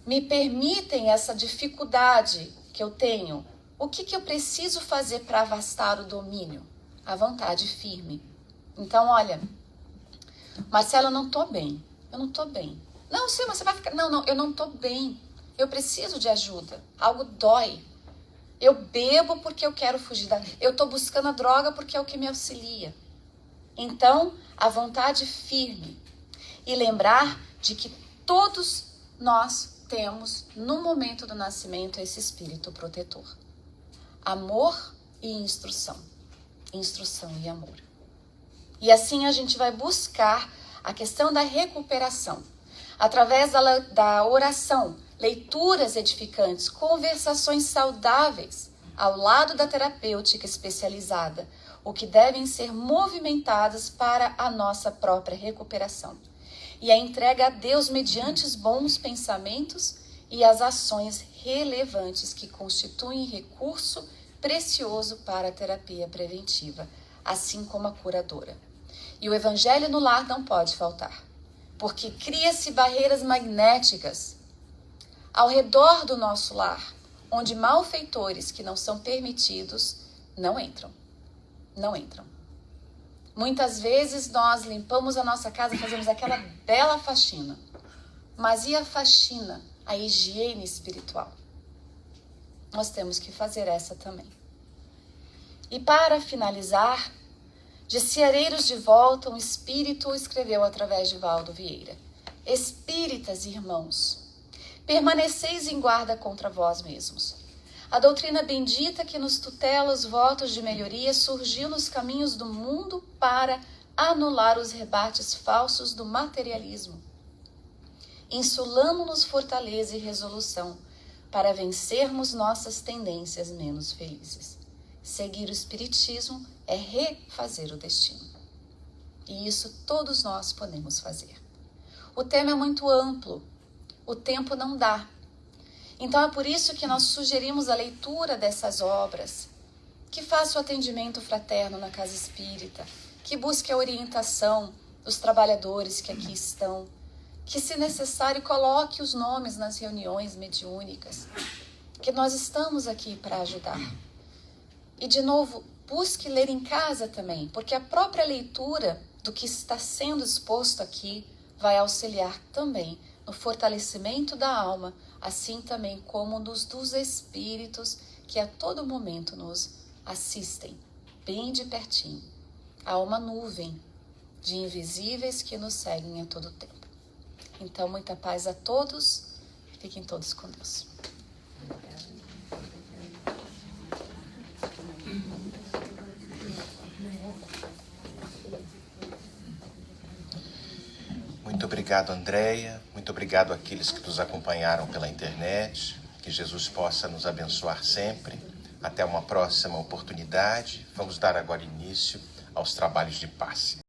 me permitem essa dificuldade que eu tenho, o que eu preciso fazer para afastar o domínio? A vontade firme. Então, olha, Marcela, eu não tô bem. Eu não tô bem. Não, sim, mas você vai ficar... Não, eu não tô bem. Eu preciso de ajuda. Algo dói. Eu bebo porque eu quero fugir da... Eu tô buscando a droga porque é o que me auxilia. Então, a vontade firme. E lembrar de que todos nós temos, no momento do nascimento, esse espírito protetor. Amor e instrução. Instrução e amor. E assim a gente vai buscar a questão da recuperação. Através da oração, leituras edificantes, conversações saudáveis, ao lado da terapêutica especializada, o que devem ser movimentadas para a nossa própria recuperação. E a entrega a Deus mediante os bons pensamentos e as ações relevantes que constituem recurso precioso para a terapia preventiva, assim como a curadora. E o evangelho no lar não pode faltar, porque cria-se barreiras magnéticas ao redor do nosso lar, onde malfeitores que não são permitidos não entram. Não entram. Muitas vezes nós limpamos a nossa casa, fazemos aquela bela faxina. Mas e a faxina, a higiene espiritual? Nós temos que fazer essa também. E para finalizar, de Ceareiros de Volta, um espírito escreveu através de Valdo Vieira: Espíritas irmãos, permaneceis em guarda contra vós mesmos. A doutrina bendita que nos tutela os votos de melhoria surgiu nos caminhos do mundo para anular os rebates falsos do materialismo. Insulamo-nos fortaleza e resolução para vencermos nossas tendências menos felizes. Seguir o Espiritismo é refazer o destino. E isso todos nós podemos fazer. O tema é muito amplo, o tempo não dá. Então é por isso que nós sugerimos a leitura dessas obras, que faça o atendimento fraterno na casa espírita, que busque a orientação dos trabalhadores que aqui estão, que, se necessário, coloque os nomes nas reuniões mediúnicas, que nós estamos aqui para ajudar. E, de novo, busque ler em casa também, porque a própria leitura do que está sendo exposto aqui vai auxiliar também no fortalecimento da alma, assim também como dos espíritos que a todo momento nos assistem, bem de pertinho. Há uma nuvem de invisíveis que nos seguem a todo tempo. Então, muita paz a todos. Fiquem todos com Deus. Muito obrigado, Andréia. Muito obrigado àqueles que nos acompanharam pela internet. Que Jesus possa nos abençoar sempre. Até uma próxima oportunidade. Vamos dar agora início aos trabalhos de passe.